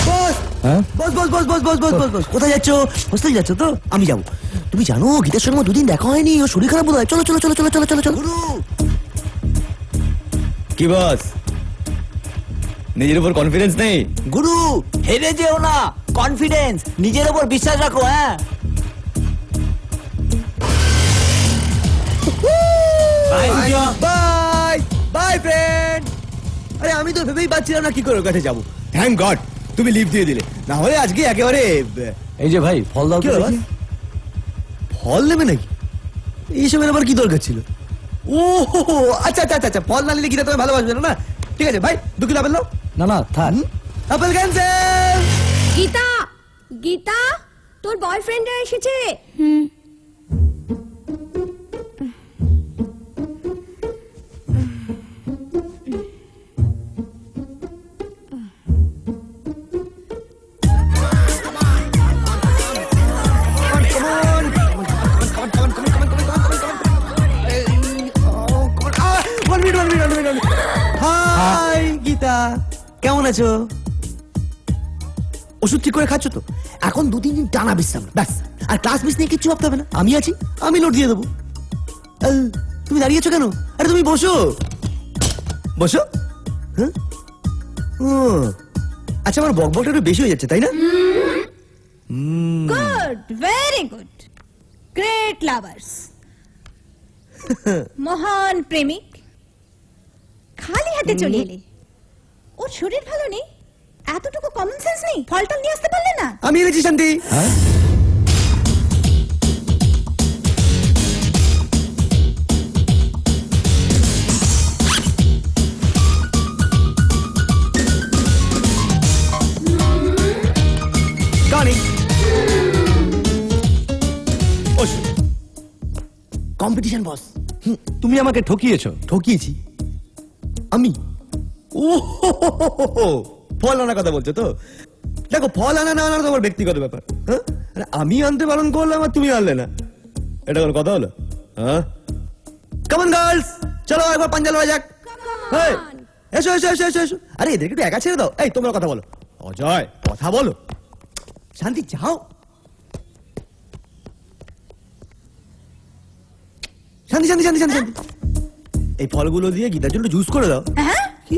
বস, হ্যাঁ বস বস বস বস বস বস বস বস বস কোথায় যাচ্ছ? হোস্টেল যাচ্ছ তো? আমি যাবো। তুমি জানো গীতার সঙ্গে আমার 2 দিন দেখা হয়নি, ও শরীর খারাপ বোধ হয়। চলো চলো চলো চলো চলো চলো চলো। কি বস, নিজের উপর কনফিডেন্স নেই? গুরু হেরে যেও না, কনফিডেন্স, নিজের উপর বিশ্বাস রাখো। হ্যাঁ, বাই বাই ফ্রেন্ড। আরে আমি তো ভেবেই পাচ্ছিলাম না কি করে ওর কাছে যাবো। থ্যাংক গড তুমি লিভ দিয়ে দিলে, না হলে আজকে একেবারে। এই যে ভাই ফল দাও কি তো হলো? দেখি। ফল নেবে নাকি? এইসবের আবার কি দরকার ছিল? ও হো হো, আচ্ছা আচ্ছা আচ্ছা, ফল না নিলে গীতা তুমি ভালোবাসবে না? না ঠিক আছে ভাই, 2 কিলো আপেল দাও। না না থাক। Apple cancel. গীতা, গীতা, তোর বয়ফ্রেন্ডরা এসেছে। হাই গীতা, কেমন আছো? ওষুধ ঠিক করে খাচ্ছ তো? এখন 2-3 দিন টানা বিশ্রাম, ব্যাস। আর ক্লাস মিস নিয়ে কিচ্ছু ভাবতে হবে না, আমি আছি, আমি লোড দিয়ে দেবো। তুমি দাঁড়িয়েছো কেন? আরে তুমি বসো বসো। হ্যাঁ, ও আচ্ছা, আমার বকবকটা একটু বেশি হয়ে যাচ্ছে তাই না? Good, very good, great lovers. মহান প্রেমিক, খালি হাতে চলে এলে। ওর শরীর ভালো নেই, এতটুকু কমন সেন্স নেই? ফলটা নিয়ে আসতে পারলে না? আমি এনেছি শান্তি। কম্পিটিশন বস। তুমি আমাকে ঠকিয়েছো। ঠকিয়েছি আমি? ও হো হো হো হো হো। ফল আনার কথা বলছো তো? দেখো, ফল আনা না আনা তোমার ব্যক্তিগত ব্যাপার। হ্যাঁ, আরে আমি আনতে বারণ করলাম আর তুমি আনলে না, এটা কোনো কথা হলো? হ্যাঁ, কামন গার্লস, চলো একবার পাঞ্জা লওয়া যাক। এই, এসো এসো এসো এসো এসো। আরে এদেরকে একটু একা ছেড়ে দাও। এই তোমরা কথা বলো। অজয় কথা বলো। শান্তি যাও। শান্তি শান্তি শান্তি শান্তি শান্তি। এই ফলগুলো দিয়ে গীতার জন্য জুস করে দাও। হ্যাঁ, কি?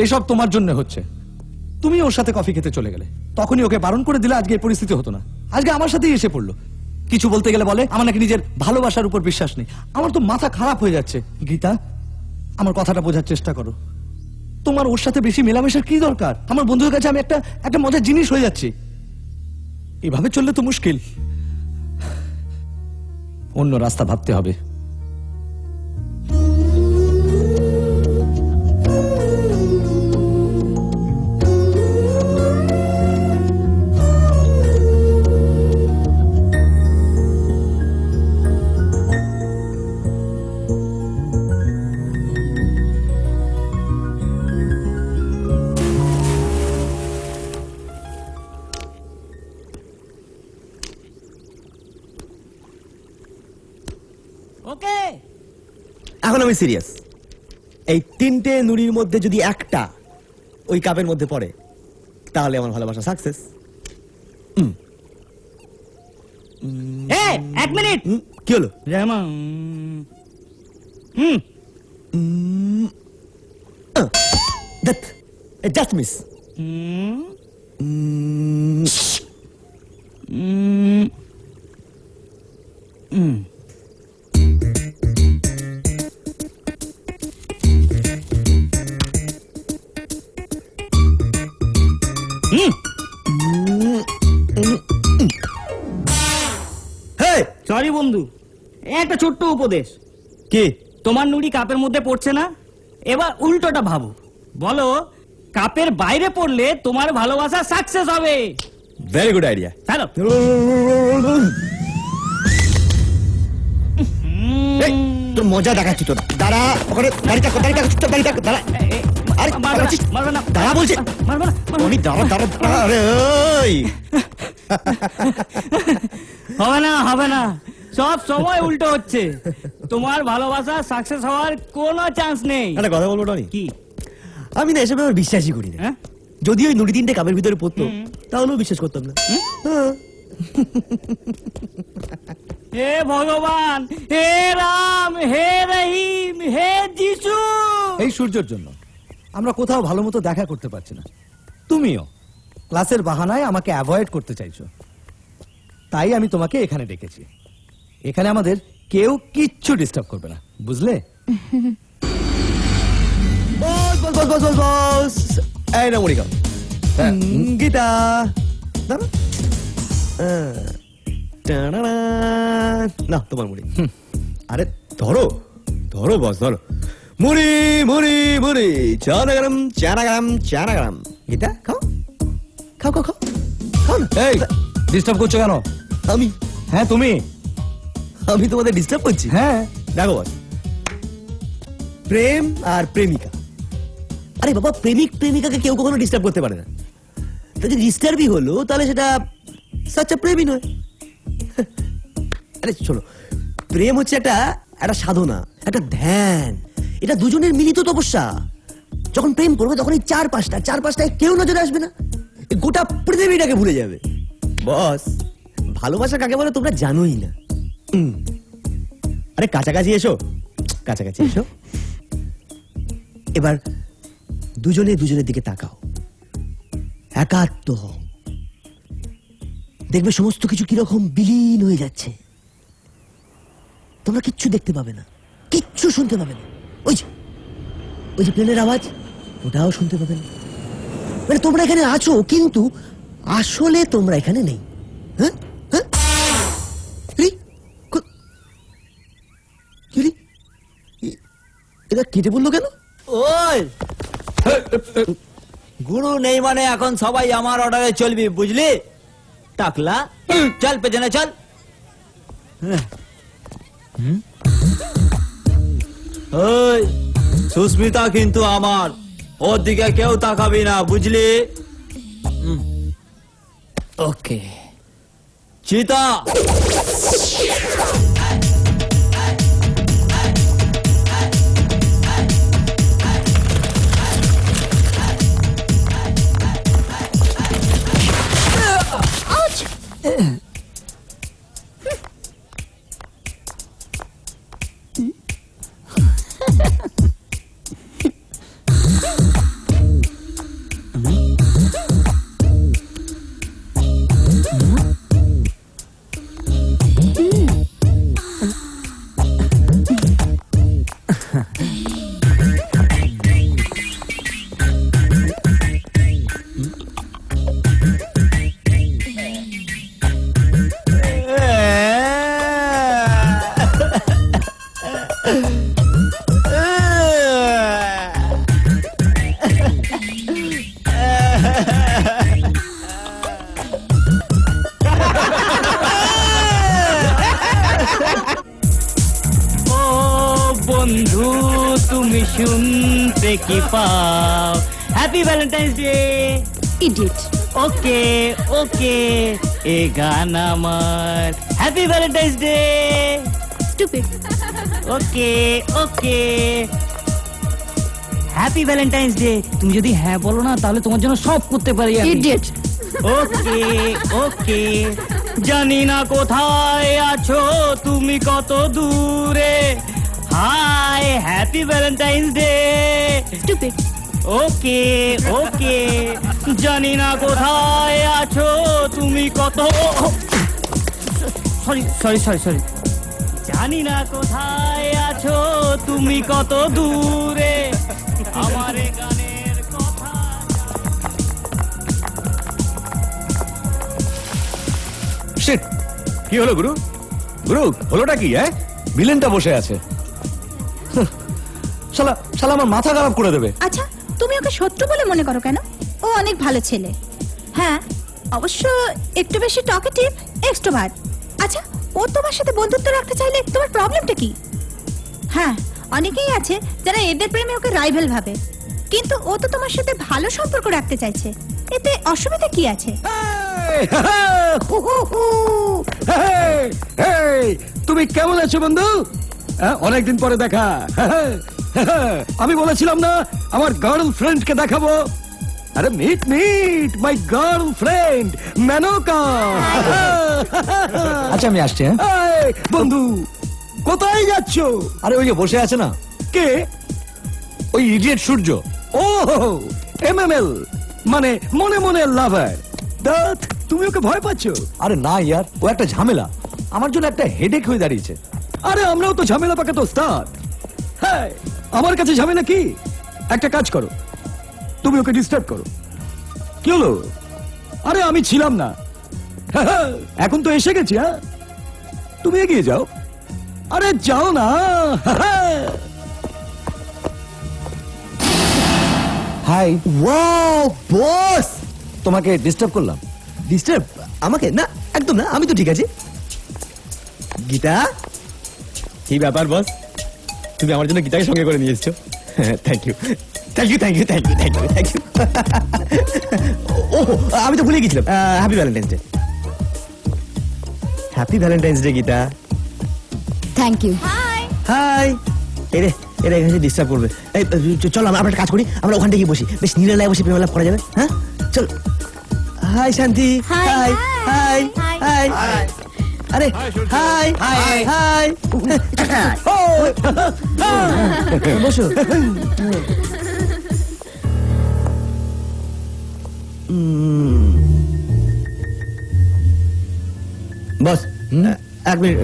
এসব তোমার জন্য হচ্ছে। তুমি ওর সাথে কফি খেতে চলে গেলে, তখনই ওকে বারণ করে দিলে আজকে এই পরিস্থিতি হতো না। আজকে আমার সাথেই এসে পড়লো। কিছু বলতে গেলে বলে আমার নাকি নিজের ভালোবাসার উপর বিশ্বাস নেই। আমার তো মাথা খারাপ হয়ে যাচ্ছে। গীতা, আমার কথাটা বোঝার চেষ্টা করো। তোমার ওর সাথে বেশি মেলামেশার কি দরকার? আমার বন্ধুদের কাছে আমি একটা মজার জিনিস হয়ে যাচ্ছি। এভাবে চললে তো মুশকিল। অন্য রাস্তা ভাবতে হবে। ওকে, এখন আমি সিরিয়াস। এই 3টে নুড়ির মধ্যে যদি একটা ওই কাপের মধ্যে পড়ে, তাহলে আমার ভালোবাসা সাকসেস। এক মিনিট। কি হলো? Just miss. সরি বন্ধু, একটা ছোট্ট উপদেশ। কি? তোমার নুড়ি কাপের মধ্যে পড়ছে না, এবার উল্টোটা ভাবো। বলো, কাপের বাইরে পড়লে তোমার ভালোবাসা সাকসেস হবে। Very good idea. হ্যালো, তোর মজা দেখাচ্ছি তোর। দাঁড়া, ওখানে দাঁড়িয়ে থাকো, দাঁড়িয়ে থাকো, চুপচাপ দাঁড়িয়ে থাকো, দাঁড়া। আরে দাঁড়াচ্ছিস? মারবে না, দাঁড়া বলছি। মারবে না, আমি দাঁড়া দাঁড়া দাঁড়া। আরে ওই হবে না, হবে না, সব সময় উল্টো হচ্ছে। তোমার ভালোবাসা সাকসেস হওয়ার কোনো চান্স নেই। একটা কথা বলবো টনি, কি? আমি না এসব আমার বিশ্বাসই করি না। হ্যাঁ? যদি ওই নুড়ি তিনটে কাপের ভিতরে পড়তো তাহলেও বিশ্বাস করতাম না। হ্যাঁ। হে ভগবান, হে রাম, হে রহিম, হে যিশু। এই সূর্যের জন্য আমরা কোথাও ভালো মতো দেখা করতে পারছি না। তুমিও ক্লাসের বাহানায় আমাকে অ্যাভয়েড করতে চাইছো, তাই আমি তোমাকে এখানে ডেকেছি। এখানে আমাদের কেউ কিচ্ছু ডিস্টার্ব করবে না, বুঝলে? বস বস বস বস বস বস, এই না মরিকা গীতা দাঁড়া। না তোমার মুড়ি। আরে ধরো ধরো বস ধরো। মুড়ি মুড়ি মুড়ি, চানাগ্রাম চানাগ্রাম চানাগ্রাম। গীতা খাও খাও খাও খাও খাও না। এই ডিস্টার্ব করছো কেন? আমি হ্যাঁ তুমি। আমি তোমাদের ডিস্টার্ব করছি? হ্যাঁ দেখো বস, প্রেম আর প্রেমিকা, আরে বাবা প্রেমিক প্রেমিকাকে কেউ কখনো ডিস্টার্ব করতে পারে না। যদি ডিস্টার্বই হলো তাহলে সেটা সাচ্চা প্রেমই নয়। আরে শোনো, প্রেম হচ্ছে একটা একটা সাধনা, একটা ধ্যান, এটা দুজনের মিলিত তপস্যা। যখন প্রেম করবে তখন এই চার পাঁচটায় কেউ নজরে আসবে না, এই গোটা পৃথিবীটাকে ভুলে যাবে। বস ভালোবাসা কাকে বলে তোমরা জানোই না। আরে কাছাকাছি এসো, কাছাকাছি এসো। এবার দুজনে দুজনের দিকে তাকাও, একাত্ম হও, দেখবে সমস্ত কিছু কিরকম বিলীন হয়ে যাচ্ছে। তোমরা কিচ্ছু দেখতে পাবে না, কিচ্ছু শুনতে পাবে না। ওই যে প্লেনের আওয়াজ, ওটাও শুনতে পাবে না। মানে তোমরা এখানে আছো কিন্তু আসলে তোমরা এখানে নেই। হ্যাঁ হ্যাঁ, এটা কেটে বললো কেন? ওই গুরু নেই মানে এখন সবাই আমার অর্ডারে চলবি, বুঝলি? টাকলা চল পেছনে চল। ওই সুস্মিতা কিন্তু আমার, ওর দিকে কেউ তাকাবি না, বুঝলি? ওকে চিতা। বন্ধু তুমি শুনতে কি পাও? Happy Valentine's day. ইডিয়েট। ওকে ওকে, এ গান আমার। Happy Valentine's day. Stupid. Okay ওকে, হ্যাপি ভ্যালেন্টাইন্স ডে। তুমি যদি হ্যাঁ বলো না তাহলে তোমার জন্য সব করতে পারি আমি। ইডিয়েট। ওকে ওকে, জানি না কোথায় আছো তুমি, কত দূরে। Hi, happy Valentine's day. Stupid. Okay okay, জানি না কোথায় আছো তুমি, কত সরি সরি সরি সরি, জানি না কোথায় আছো তুমি, কত দূরে। আমার এ গানের কথা। শিট, কি হলো গুরু? গুরু হলোটা কি? ভিলেনটা বসে আছে। শালা শালা আমার মাথা খারাপ করে দেবে। আচ্ছা তুমি ওকে শত্রু বলে মনে করো কেন? ও অনেক ভালো ছেলে। হ্যাঁ অবশ্য একটু বেশি টকেটিভ, এক্সট্রোভার্ট। আচ্ছা ও তোমার সাথে বন্ধুত্ব রাখতে চাইলে তোমার প্রবলেমটা কি? হ্যাঁ অনেকেই আছে যারা এদের প্রেমে ওকে রাইভেল ভাবে, কিন্তু ও তো তোমার সাথে ভালো সম্পর্ক রাখতে চাইছে, এতে অসুবিধা কি আছে? তুমি কেমন আছো বন্ধু? অনেকদিন পরে দেখা। আমি বলেছিলাম না আমার গার্লফ্রেন্ডকে দেখাবো। আরে মিট মাই গার্লফ্রেন্ড মেনকা। আচ্ছা আমি আসছি। বন্ধু কোথায় যাচ্ছ? আরে ওই যে বসে আছে না, কে? ওই ইডিয়েট সূর্য। ও এমএমএল, মানে মনে মনে লাভার। দাঁত, তুমি ওকে ভয় পাচ্ছ? আরে না ইয়ার, ও একটা ঝামেলা, আমার জন্য একটা হেডেক হয়ে দাঁড়িয়েছে। আরে আমরাও তো ঝামেলা পাকাতো ওস্তাদ। হ্যাঁ, আমার কাছে ঝামেলা কি? একটা কাজ করো, তুমি ওকে ডিস্টার্ব করো। কি হলো? আরে আমি ছিলাম না, এখন তো এসে গেছি। হ্যাঁ, তুমি এগিয়ে যাও। আরে যাও না। হাই। ওয়াও বস, তোমাকে ডিস্টার্ব করলাম? ডিস্টার্ব আমাকে? না, একদম না, আমি তো ঠিক আছি। গীতা, কি ব্যাপার বস, তুমি আমার জন্য গীতাকে সঙ্গে করে নিয়ে এসছো? Thank you thank you thank you thank you thank you thank you. ও, আমি তো ভুলে গেছিলাম। Happy Valentine's day. Happy Valentine's day Gita. Thank you. Hi. এরে এরা এখানে ডিস্টার্ব করবে। এই চলো আমরা একটা কাজ করি, আমরা ওখানটা গিয়ে বসি, বেশ নিরালায় বসে প্রেম আলাপ করা যাবে। হ্যাঁ চল। হাই শান্তি। High high high. আরে হাই হাই হাই। বসো। বস এক মিনিট।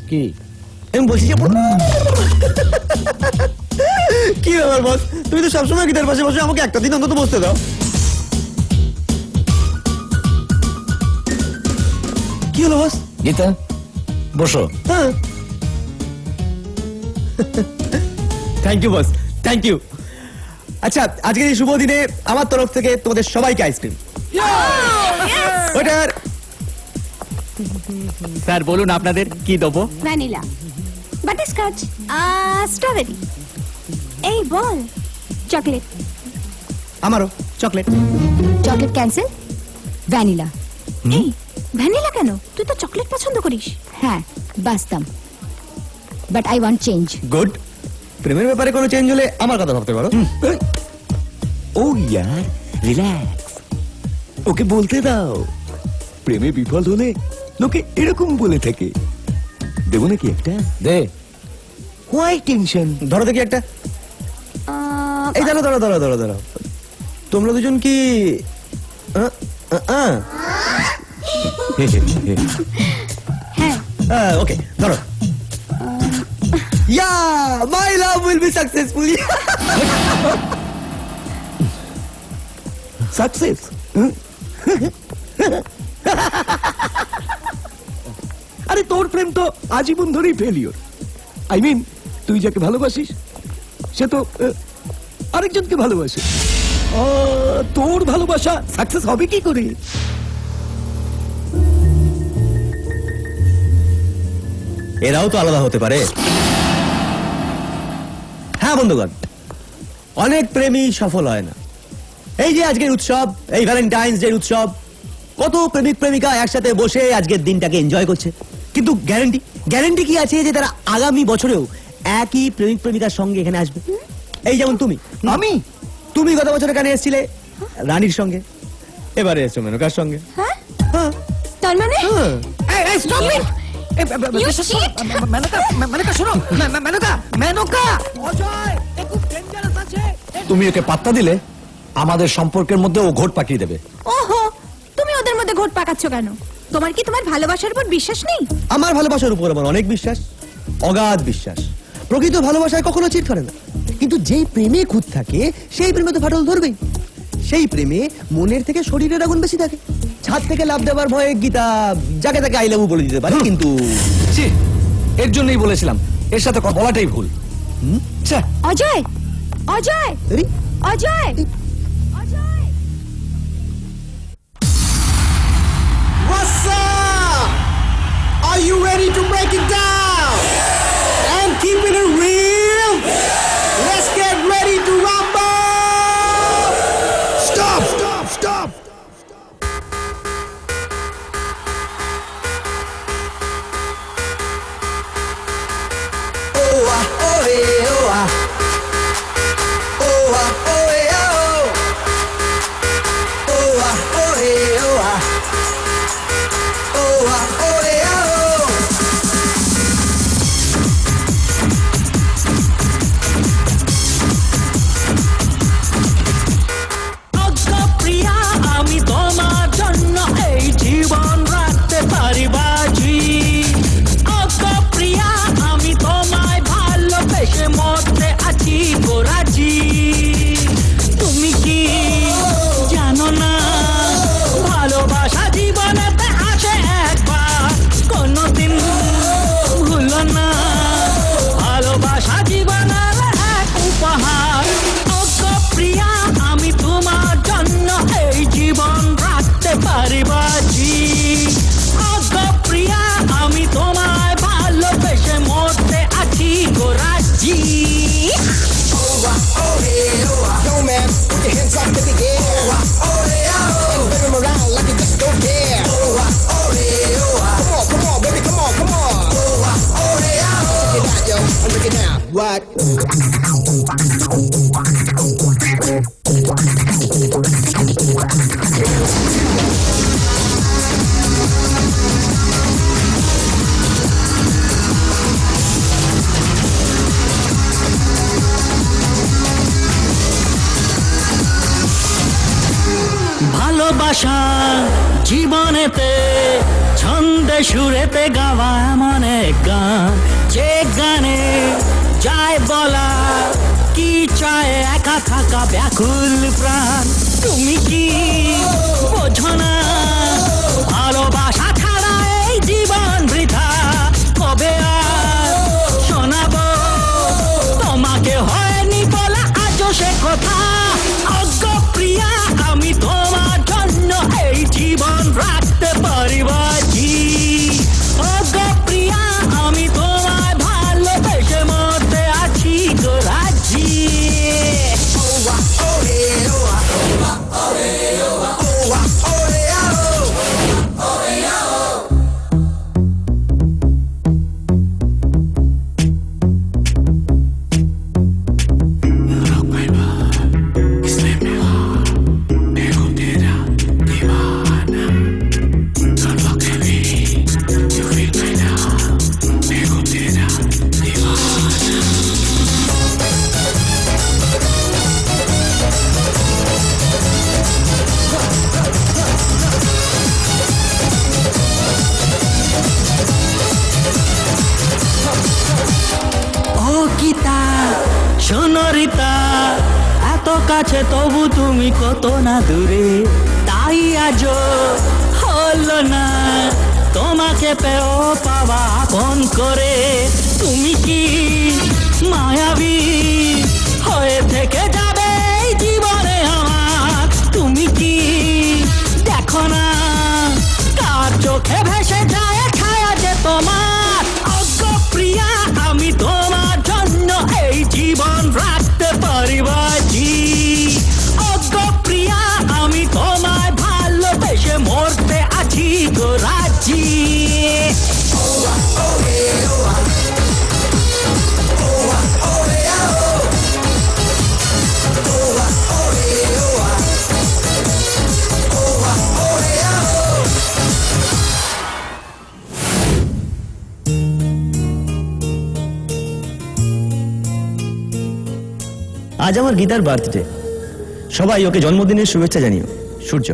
কি আমি বলছি যে কি ব্যাপার বস, তুমি তো সবসময় গীতার পাশে বসে, আমাকে একটা দিন অন্তত বসতে দাও। কি হলো বস? গীতা বসো। হ্যাঁ, thank you boss, thank you. আচ্ছা, আজকের এই শুভ দিনে আমার তরফ থেকে তোমাদের সবাইকে আইসক্রিম। ওটার স্যার বলুন আপনাদের কি দেবো? Vanilla, butterscotch, strawberry. এই বল, চকলেট। আমারও চকলেট। Chocolate cancel, vanilla. এই ভ্যানিলা কেন? তুই তো চকলেট পছন্দ করিস। হ্যাঁ বাসতাম, but I want change. Good. প্রেমের ব্যাপারে কোনো চেঞ্জ হলে আমার কথা ভাবতে পারো। ও ইয়ার রিল্যাক্স, ওকে বলতে দাও। প্রেমে বিফল হলে লোকে এরকম বলে থাকে। দেবো নাকি একটা? দে। Why tension? ধরো দেখি একটা। এই দাঁড়ো দাঁড়ো দাঁড়ো দাঁড়ো দাঁড়ো, তোমরা দুজন কি হ্যাঁ, ওকে ধরো। Yeah, my love will be successful. Success? আরে তোর প্রেম তো আজীবন ধরেই ফেলিওর। আই মিন, তুই যাকে ভালোবাসিস সে তো আরেকজনকে ভালোবাসে। তোর ভালোবাসা সাকসেস হবে কি করে? এরাও তো আলাদা হতে পারে। হ্যাঁ বন্ধুগণ, অনেক প্রেমী সফল হয় না। এই যে আজকের উৎসব, এই ভ্যালেন্টাইন্স ডে উৎসব, কত প্রেমিক প্রেমিকা একসাথে বসে আজকের দিনটাকে এনজয় করছে, কিন্তু গ্যারান্টি কি আছে যে তারা আগামী বছরেও একই প্রেমিক প্রেমিকার সঙ্গে এখানে আসবে? এই যেমন তুমি গত বছর এখানে এসেছিলে রানীর সঙ্গে, এবারে এসছো মেনকার সঙ্গে। হ্যাঁ, হ্যাঁ তার মানে হ্যাঁ। stop it! You shit! তুমি ওকে পাত্তা দিলে আমাদের সম্পর্কের মধ্যে ও ঘোট পাকিয়ে দেবে। ওহো, তুমি ওদের মধ্যে ঘোট পাকাচ্ছ কেন? তোমার কি তোমার ভালোবাসার উপর বিশ্বাস নেই? আমার ভালোবাসার উপর আমার অনেক বিশ্বাস, অগাধ বিশ্বাস। প্রকৃত ভালোবাসায় কখনো চিট করে না, কিন্তু যেই প্রেমে খুঁত থাকে সেই প্রেমে তো ফাটল ধরবেই। সেই প্রেমে মনের থেকে শরীরের আগুন বেশি থাকে। ছাদ থেকে লাফ দেওয়ার ভয়ে গীতা যাকে তাকে আই লাভ ইউ বলে দিতে পারে, কিন্তু ছি, এর জন্যই বলেছিলাম এর সাথে কথা বলাটাই ভুল। অজয়, অজয়, আরে, Ajay, Ajay! What's up? Are you ready to break it down? And keeping it real? Let's get ready to rumble! Stop! Stop! Stop! whack. ভালোবাসা জীবনেতে ছন্দে সুরেতে গাওয়া এমন এক গান, যে গানে যায় বলা কি চায় একা থাকা ব্যাকুল প্রাণ। তুমি কি বোঝো না ভালোবাসা ছাড়া এই জীবন বৃথা? কবে আর শোনাবো তোমাকে হয়নি বলা আজও সে কথা? অজ্ঞ প্রিয়া আমি তোমার জন্য এই জীবন রাখতে পারি বাজি। অজ্ঞ প্রিয়া আমি তোমায় ভালোবেসে মরতে আছি গো রাজি। সোনরিতা এত কাছে তবু তুমি কত না দূরে, তাই আজও হলো না তোমাকে পেও পাওয়া আপন করে। তুমি কি মায়াবী হয়ে থেকে যাবে এই জীবনে আমার? তুমি কি দেখো না কার চোখে ভেসে যায় ছায়া যে তোমার? অজ্ঞ প্রিয়া আমি তোমার জন্য এই জীবন রাখতে পারি বাজি। অজ্ঞ প্রিয়া আমি তোমায় ভালোবেসে মরতে আছি গো রাজি। আজ আমার গীতার বার্থডে, সবাই ওকে জন্মদিনের শুভেচ্ছা জানিও। সূর্য।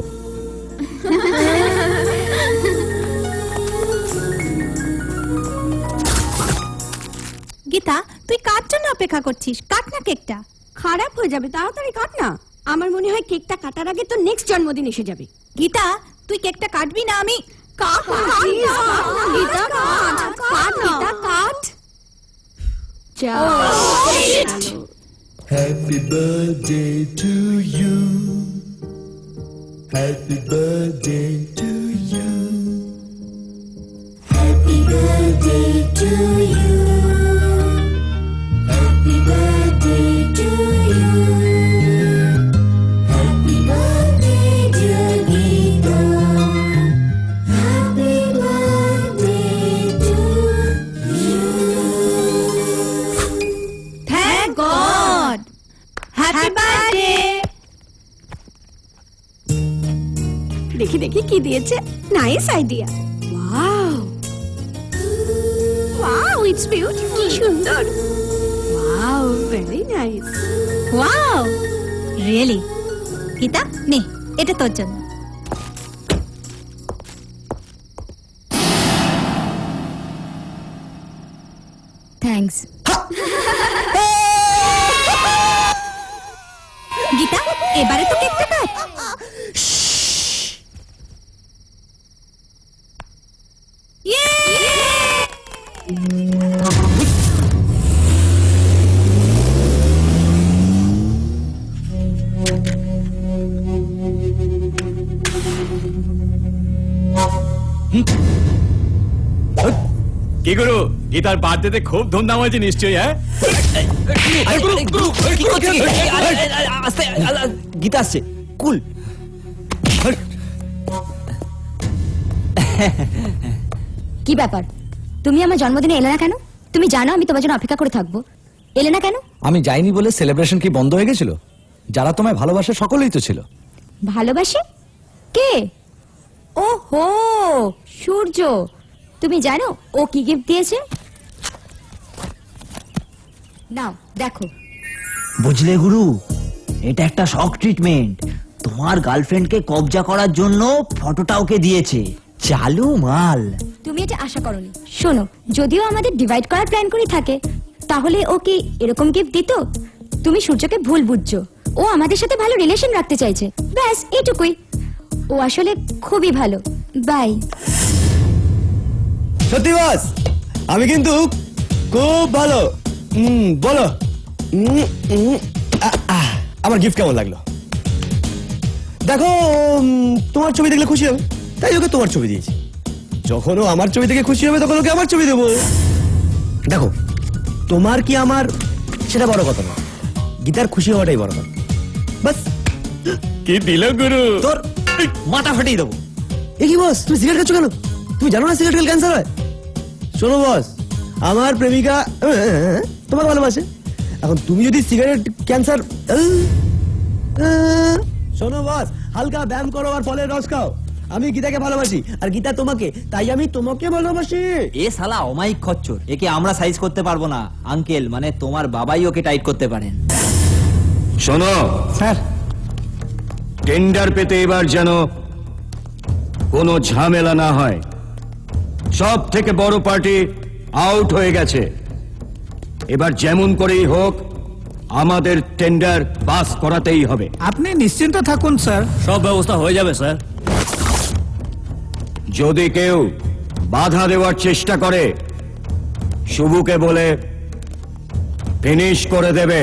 গীতা তুই কার জন্য অপেক্ষা করছিস? কাট না কেকটা। খারাপ হয়ে যাবে, তাড়াতাড়ি কাট না। আমার মনে হয় কেকটা কাটার আগে তো নেক্সট জন্মদিন এসে যাবে। গীতা তুই কেকটা কাটবি না? আমি গীতা কাট, কাট গীতা কাট। Happy birthday to you. Happy birthday to you. Happy birthday to you. Happy birthday to you. Happy birthday dear Geeta. Happy birthday to you. Thank god. Happy birthday. দেখি দেখি কি দিয়েছে। Nice idea. Wow wow, it's beautiful. কি সুন্দর। Wow, very nice. Wow really. Gita নে এটা তোর জন্য। থ্যাঙ্কস। গীতা এবারে তো কেকটা কাট। কি গুরু, গীতার বার্থডেতে খুব ধুমধাম হয়েছে নিশ্চয়ই? হ্যাঁ গীতা আসছে, কুল। কি ব্যাপার, তুমি আমার জন্মদিনে এলে না কেন? তুমি জানো আমি তোমার জন্য অপেক্ষা করে থাকবো। এলে না কেন? আমি যাইনি বলে সেলিব্রেশন কি বন্ধ হয়ে গেছিল? যারা তোমায় ভালোবাসে সকলেই তো ছিল। ভালোবাসে? কে? ও হো, সূর্য। তুমি জানো ও কি গিফট দিয়েছে? নাও দেখো। বুঝলে গুরু, এটা একটা শক ট্রিটমেন্ট। তোমার গার্লফ্রেন্ডকে কবজা করার জন্য ফটোটা ওকে দিয়েছে। চালু মাল। তুমি এটা আশা করনি। শোনো, যদিও আমাদের ডিভাইড করার প্ল্যান করে থাকে, তাহলে ও কি এরকম গিফট দিত? তুমি সূর্যকে ভুল বুঝছো। ও আমাদের সাথে ভালো রিলেশন রাখতে চাইছে, ব্যাস এইটুকুই। ও আসলে খুবই ভালো। বাই। সত্যি বস, আমি কিন্তু খুব ভালো। বলো আমার গিফট কেমন লাগলো? দেখো, তোমার ছবি দেখলে খুশি হবে, তাই ওকে তোমার ছবি দিয়েছি। যখন ও আমার ছবি দেখে খুশি হবে তখন ওকে আমার ছবি দেবো। দেখো, তোমার কি আমার সেটা বড় কথা না, গীতার খুশি হওয়াটাই বড় কথা। বাস। কি দিল গুরু? তোর মাথা ফাটিয়ে দেবো। এ কি বস, তুমি সিগারেট খাচ্ছ কেন? তুমি জানো না সিগারেট খেলে ক্যান্সার হয়? শোনো বস, আমার প্রেমিকা তোমাকে ভালোবাসে। এখন তুমি যদি সিগারেট ক্যান্সার, শোনো বস, হালকা ব্যায়াম করো আর ফলের রস খাও। আমি গীতাকে ভালোবাসি আর গীতা তোমাকে, তাই আমি তোমাকে ভালোবাসি। এ শালা অমায়িক খচ্চর, একে আমরা সাইজ করতে পারবো না। আঙ্কেল মানে তোমার বাবাই ওকে টাইট করতে পারেন। শোনো স্যার, টেন্ডার পেতে এবার যেন কোনো ঝামেলা না হয়। সব থেকে বড় পার্টি আউট হয়ে গেছে। এবার যেমন করেই হোক আমাদের টেন্ডার পাস করাতেই হবে। আপনি নিশ্চিন্ত থাকুন স্যার। সব ব্যবস্থা হয়ে যাবে স্যার। যদি কেউ বাধা দেওয়ার চেষ্টা করে, শুভুকে বলে ফিনিশ করে দেবে।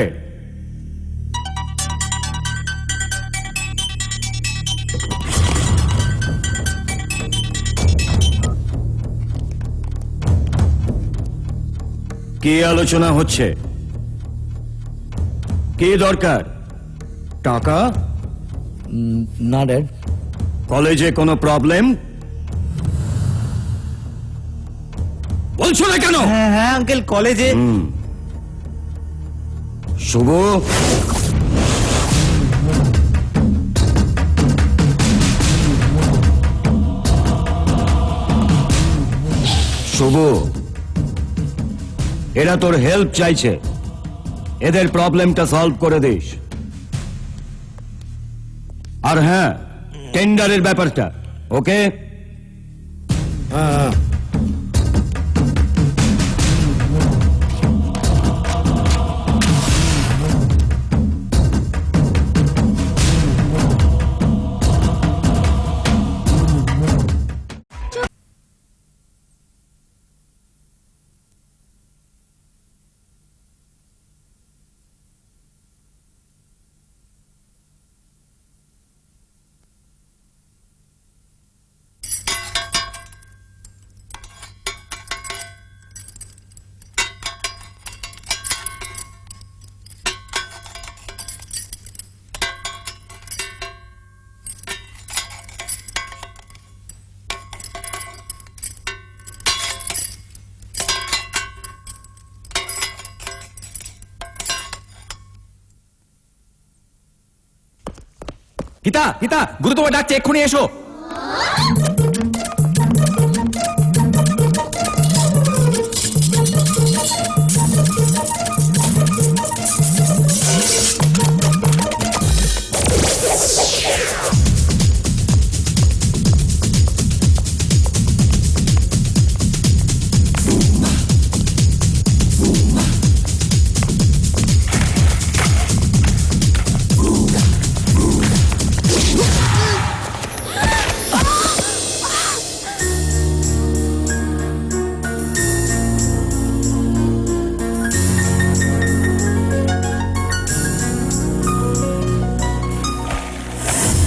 কি আলোচনা হচ্ছে? কি দরকার? টাকা? না ড্যাড। কলেজে কোনো প্রবলেম? বলছো না কেন? হ্যাঁ হ্যাঁ আঙ্কেল, কলেজে। শুভ, শুভ, এরা তোর হেল্প চাইছে, এদের প্রবলেমটা সলভ করে দিস। আর হ্যাঁ, টেন্ডারের ব্যাপারটা ওকে? হ্যাঁ। গীতা, গীতা, গুরু তোমার ডাকছে, এক্ষুনি এসো।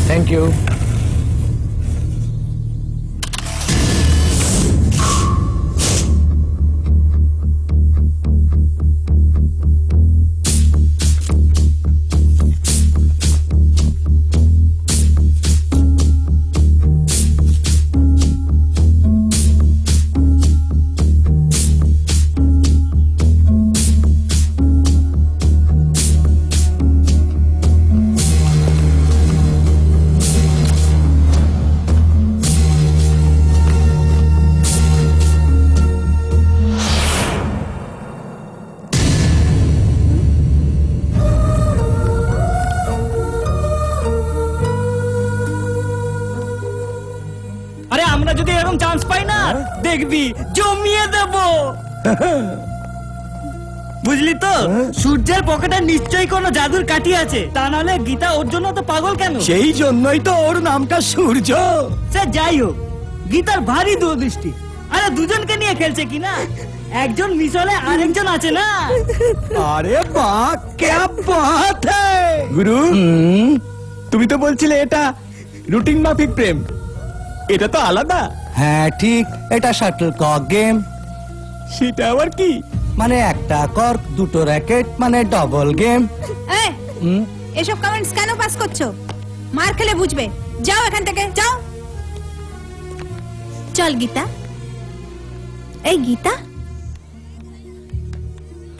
Thank you. দেখবি, জমিয়ে দেব। বুঝলি তো, সূর্যের পকেটে নিশ্চয়ই কোনো জাদুর কাঠি আছে, তা নাহলে গীতা ওর জন্য তো পাগল কেন? সেই জন্যই তো ওর নামটা সূর্য। সে যাই হোক, গীতার ভারী দূরদৃষ্টি। আরে দুজনকে নিয়ে খেলছে কিনা, একজন মিস হলে আরেকজন আছে না। আরে বাহ, क्या बात है গুরু। তুমি তো বলছিলে এটা রুটিন মাফিক প্রেম, এটা তো আলাদা। হ্যাঁ ঠিক, এটা শাটল কক গেম, সেটা আবার কি? মানে একটা কর্ক দুটো র্যাকেট, মানে ডবল গেম। এই, এসব কমেন্টস কেন পাস করছো? মার খেলে বুঝবে। যাও এখান থেকে, যাও। চল গীতা। এই গীতা,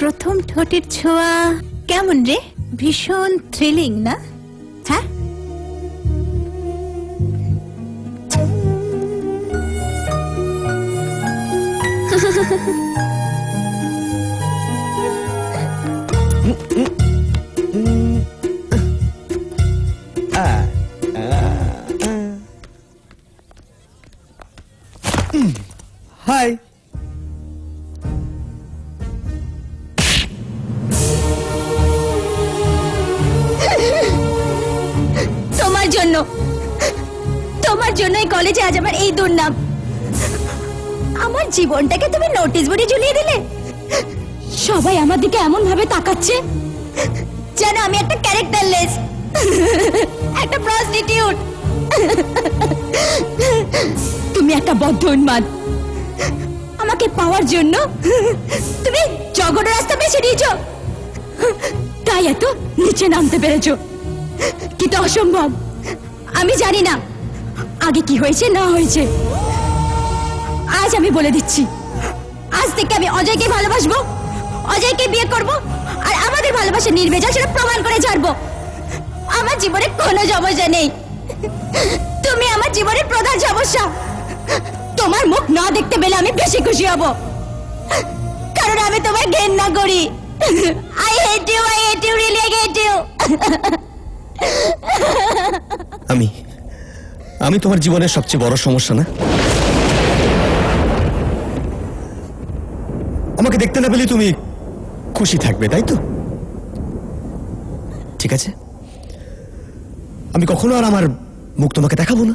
প্রথম ঠোঁটের ছোঁয়া কেমন রে? ভীষণ থ্রিলিং না? হ্যাঁ, হাই। তোমার জন্য, তোমার জন্যই কলেজে আজ আমার এই দুর্নাম। আমার জীবনটাকে তুমি নোটিশ বোর্ডে ঝুলিয়ে দিলে। সবাই আমার দিকে এমন ভাবে তাকাচ্ছে যেন আমি একটা ক্যারেক্টারলেস, একটা প্রস্টিটিউট। তুমি একটা বদ্ধ উন্মাদ। আমাকে পাওয়ার জন্য তুমি জঘন্য রাস্তা বেছে নিয়েছো, তাই এত নিচে নামতে পেরেছো। কিন্তু অসম্ভব। আমি জানি না আগে কি হয়েছে না হয়েছে, আজ আমি বলে দিচ্ছি, আজ থেকে আমি অজয়কে ভালোবাসবো, অজয়কে বিয়ে করব, আর আমাদের ভালোবাসা নির্ভেজাল সেটা প্রমাণ করে ছাড়বো। আমার জীবনে কোনো সমস্যা নেই, তুমি আমার জীবনের প্রধান সমস্যা। তোমার মুখ না দেখতে পেলে আমি বেশি খুশি হব, কারণ আমি তোমায় ঘেন্না করি। I hate you, really I hate you. আমি তোমার জীবনের সবচেয়ে বড় সমস্যা না? আমাকে দেখতে না পেলে তুমি খুশি থাকবে, তাই তো? ঠিক আছে, আমি কখনো আর আমার মুখ তোমাকে দেখাবো না।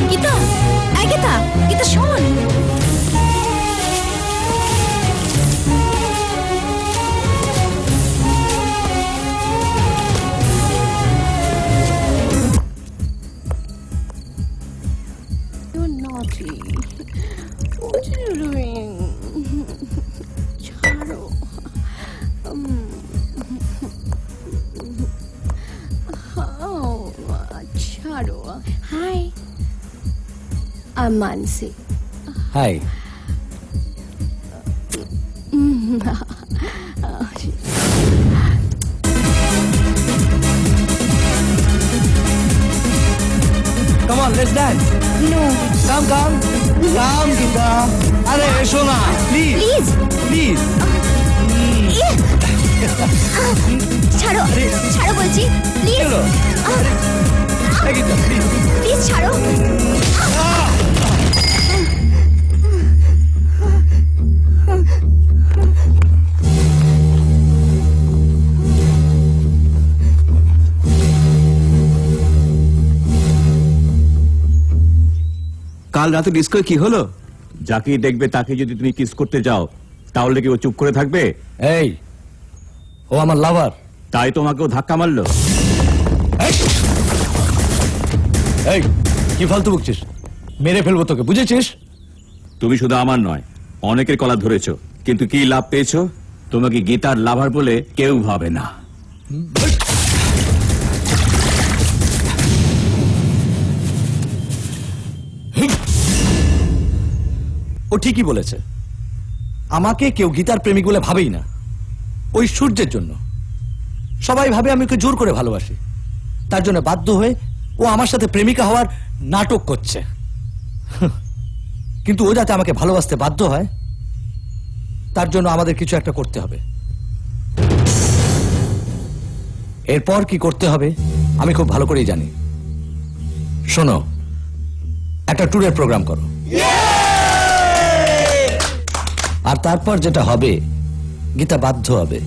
গীতা, এই গীতা, গীতা শোন। You're naughty. What are you doing? Charo. Oh, Charo. Hi. I'm Mansi. Hi. Come on, let's dance. No, Come, Gita. আরে এসো না, প্লিজ please. প্লিজ। ছাড়ো, ছাড়ো বলছি, প্লিজ। চলো। গীতা প্লিজ। প্লিজ ছাড়ো। কাল রাতে ডিস্কো কি হলো? যাকে দেখবে তাকে যদি তুমি কিস করতে যাও তাহলে কি ও চুপ করে থাকবে? এই, ও আমার লাভার। তাই তোমাকেও ধাক্কা মারলো? এই, কি ফালতু বকছিস? মেরে ফেলবো তোকে, বুঝেছিস? তুমি শুধু আমার নয়, অনেকের কলা ধরেছো, কিন্তু কি লাভ পেয়েছো? তোমাকে গীতার লাভার বলে কেউ ভাবে না। ও ঠিকই বলেছে, আমাকে কেউ গীতার প্রেমিক বলে ভাবেই না। ওই সূর্যের জন্য সবাই ভাবে আমি ওকে জোর করে ভালোবাসি, তার জন্য বাধ্য হয়ে ও আমার সাথে প্রেমিকা হওয়ার নাটক করছে। কিন্তু ও যাতে আমাকে ভালোবাসতে বাধ্য হয়, তার জন্য আমাদের কিছু একটা করতে হবে। এরপর কি করতে হবে আমি খুব ভালো করেই জানি। শোনো, একটা ট্যুরের প্রোগ্রাম করো, আর তারপর যেটা হবে, গীতা বাধ্য হবে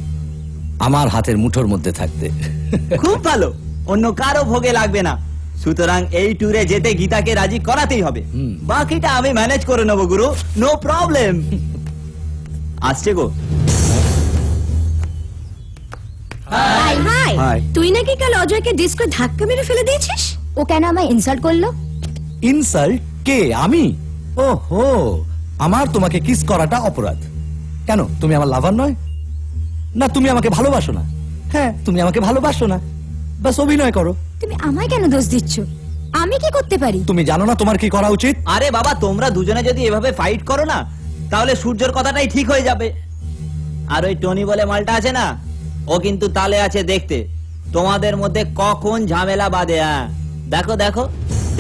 আমার হাতের মুঠোর মধ্যে থাকতে। খুব ভালো, অন্য কারো ভোগে লাগবে না। সুতরাং এই ট্যুরে যেতে গীতাকে রাজি করাতেই হবে। বাকিটা আমি ম্যানেজ করে নেবো গুরু, নো প্রবলেম। আসছে গো। High high. তুই নাকি কাল অজয়কে ডিস্কো ধাক্কা মেরে ফেলে দিয়েছিস? ও কেন আমায় ইনসাল্ট করলো? ইনসাল্ট? কে? আমি? ওহো, আমার তোমাকে কিস করাটা অপরাধ। কেন, তুমি আমার লাভার নয়? না তুমি আমাকে ভালোবাসো না? হ্যাঁ, তুমি আমাকে ভালোবাসো না, বাস অভিনয় করো। তুমি আমায় কেন দোষ দিচ্ছ? আমি কি করতে পারি? তুমি জানো না তোমার কি করা উচিত? আরে বাবা, তোমরা দুজনে যদি এভাবে ফাইট করো না, তাহলে সূর্যর কথাটাই ঠিক হয়ে যাবে। আর ওই টনি বলে মালটা আছে না, ও কিন্তু তালে আছে দেখতে তোমাদের মধ্যে কখন ঝামেলা বাঁধে। হ্যাঁ দেখো দেখো,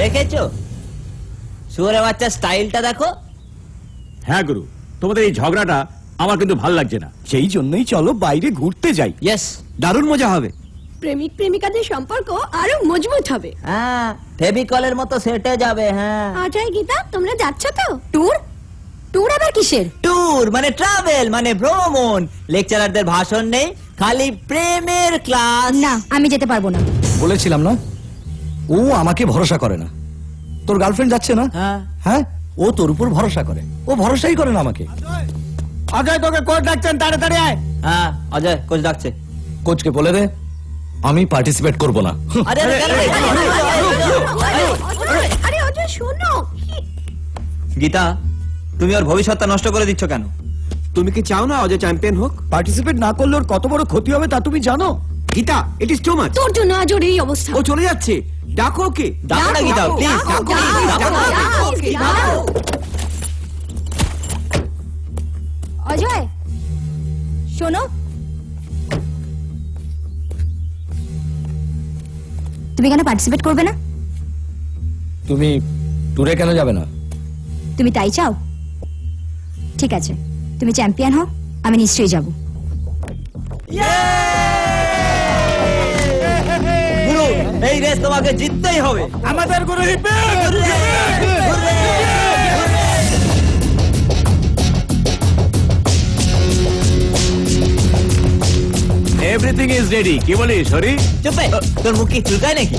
দেখেছো শুয়োরের বাচ্চা স্টাইলটা দেখো। হ্যাঁ গুরু, তোমাদের এই ঝগড়াটা আমার কিন্তু ভাল লাগছে না। সেই জন্যই চলো বাইরে ঘুরতে যাই, ইয়েস, দারুণ মজা হবে। প্রেমিক প্রেমিকাদের সম্পর্ক আরো মজবুত হবে। হ্যাঁ ফেভিকলের মতো সেটে যাবে। হ্যাঁ অজয় গীতা তোমরা যাচ্ছ তো? ট্যুর? ট্যুর আবার কিসের? ট্যুর মানে ট্রাভেল, মানে ভ্রমণ। লেকচারারদের ভাষণ নেই, খালি প্রেমের ক্লাস। না, আমি যেতে পারবো না। বলেছিলাম না, ও আমাকে ভরসা করে না। তোর গার্লফ্রেন্ড যাচ্ছে না? হ্যাঁ হ্যাঁ, ও তোর উপর ভরসা করে, ও ভরসাই করে না আমাকে। অজয় তোকে কোচ ডাকছেন, তাড়াতাড়ি আয়। হ্যাঁ, অজয় কোচ ডাকছে। কোচকে বলে দে আমি পার্টিসিপেট করব না। আরে আরে, কেন রে? আরে অজয় শোনো, গীতা, তুমি ওর ভবিষ্যৎটা নষ্ট করে দিচ্ছ কেন? তুমি কি চাও না অজয় চ্যাম্পিয়ন হোক? পার্টিসিপেট না করলে ওর কত বড় ক্ষতি হবে তা তুমি জানো? Gita, it is too much. তোর জন্য আজ ওর এই অবস্থা। ও চলে যাচ্ছে, ডাকো ওকে। ডাকো না গীতা, প্লিজ ডাকো না, ডাকো না। অজয় শোনো, তুমি কেন পার্টিসিপেট করবে না? তুমি ট্যুরে কেন যাবে না? তুমি তাই চাও? ঠিক আছে, তুমি চ্যাম্পিয়ন হও, আমি নিশ্চয়ই যাব। গুরু, এই রেস তোমাকে জিততেই হবে। আমাদের গুরু এভরিথিং ইজ রেডি। কি বলিস হরি? চুপে, তোর মুখ কি চুলকায় নাকি?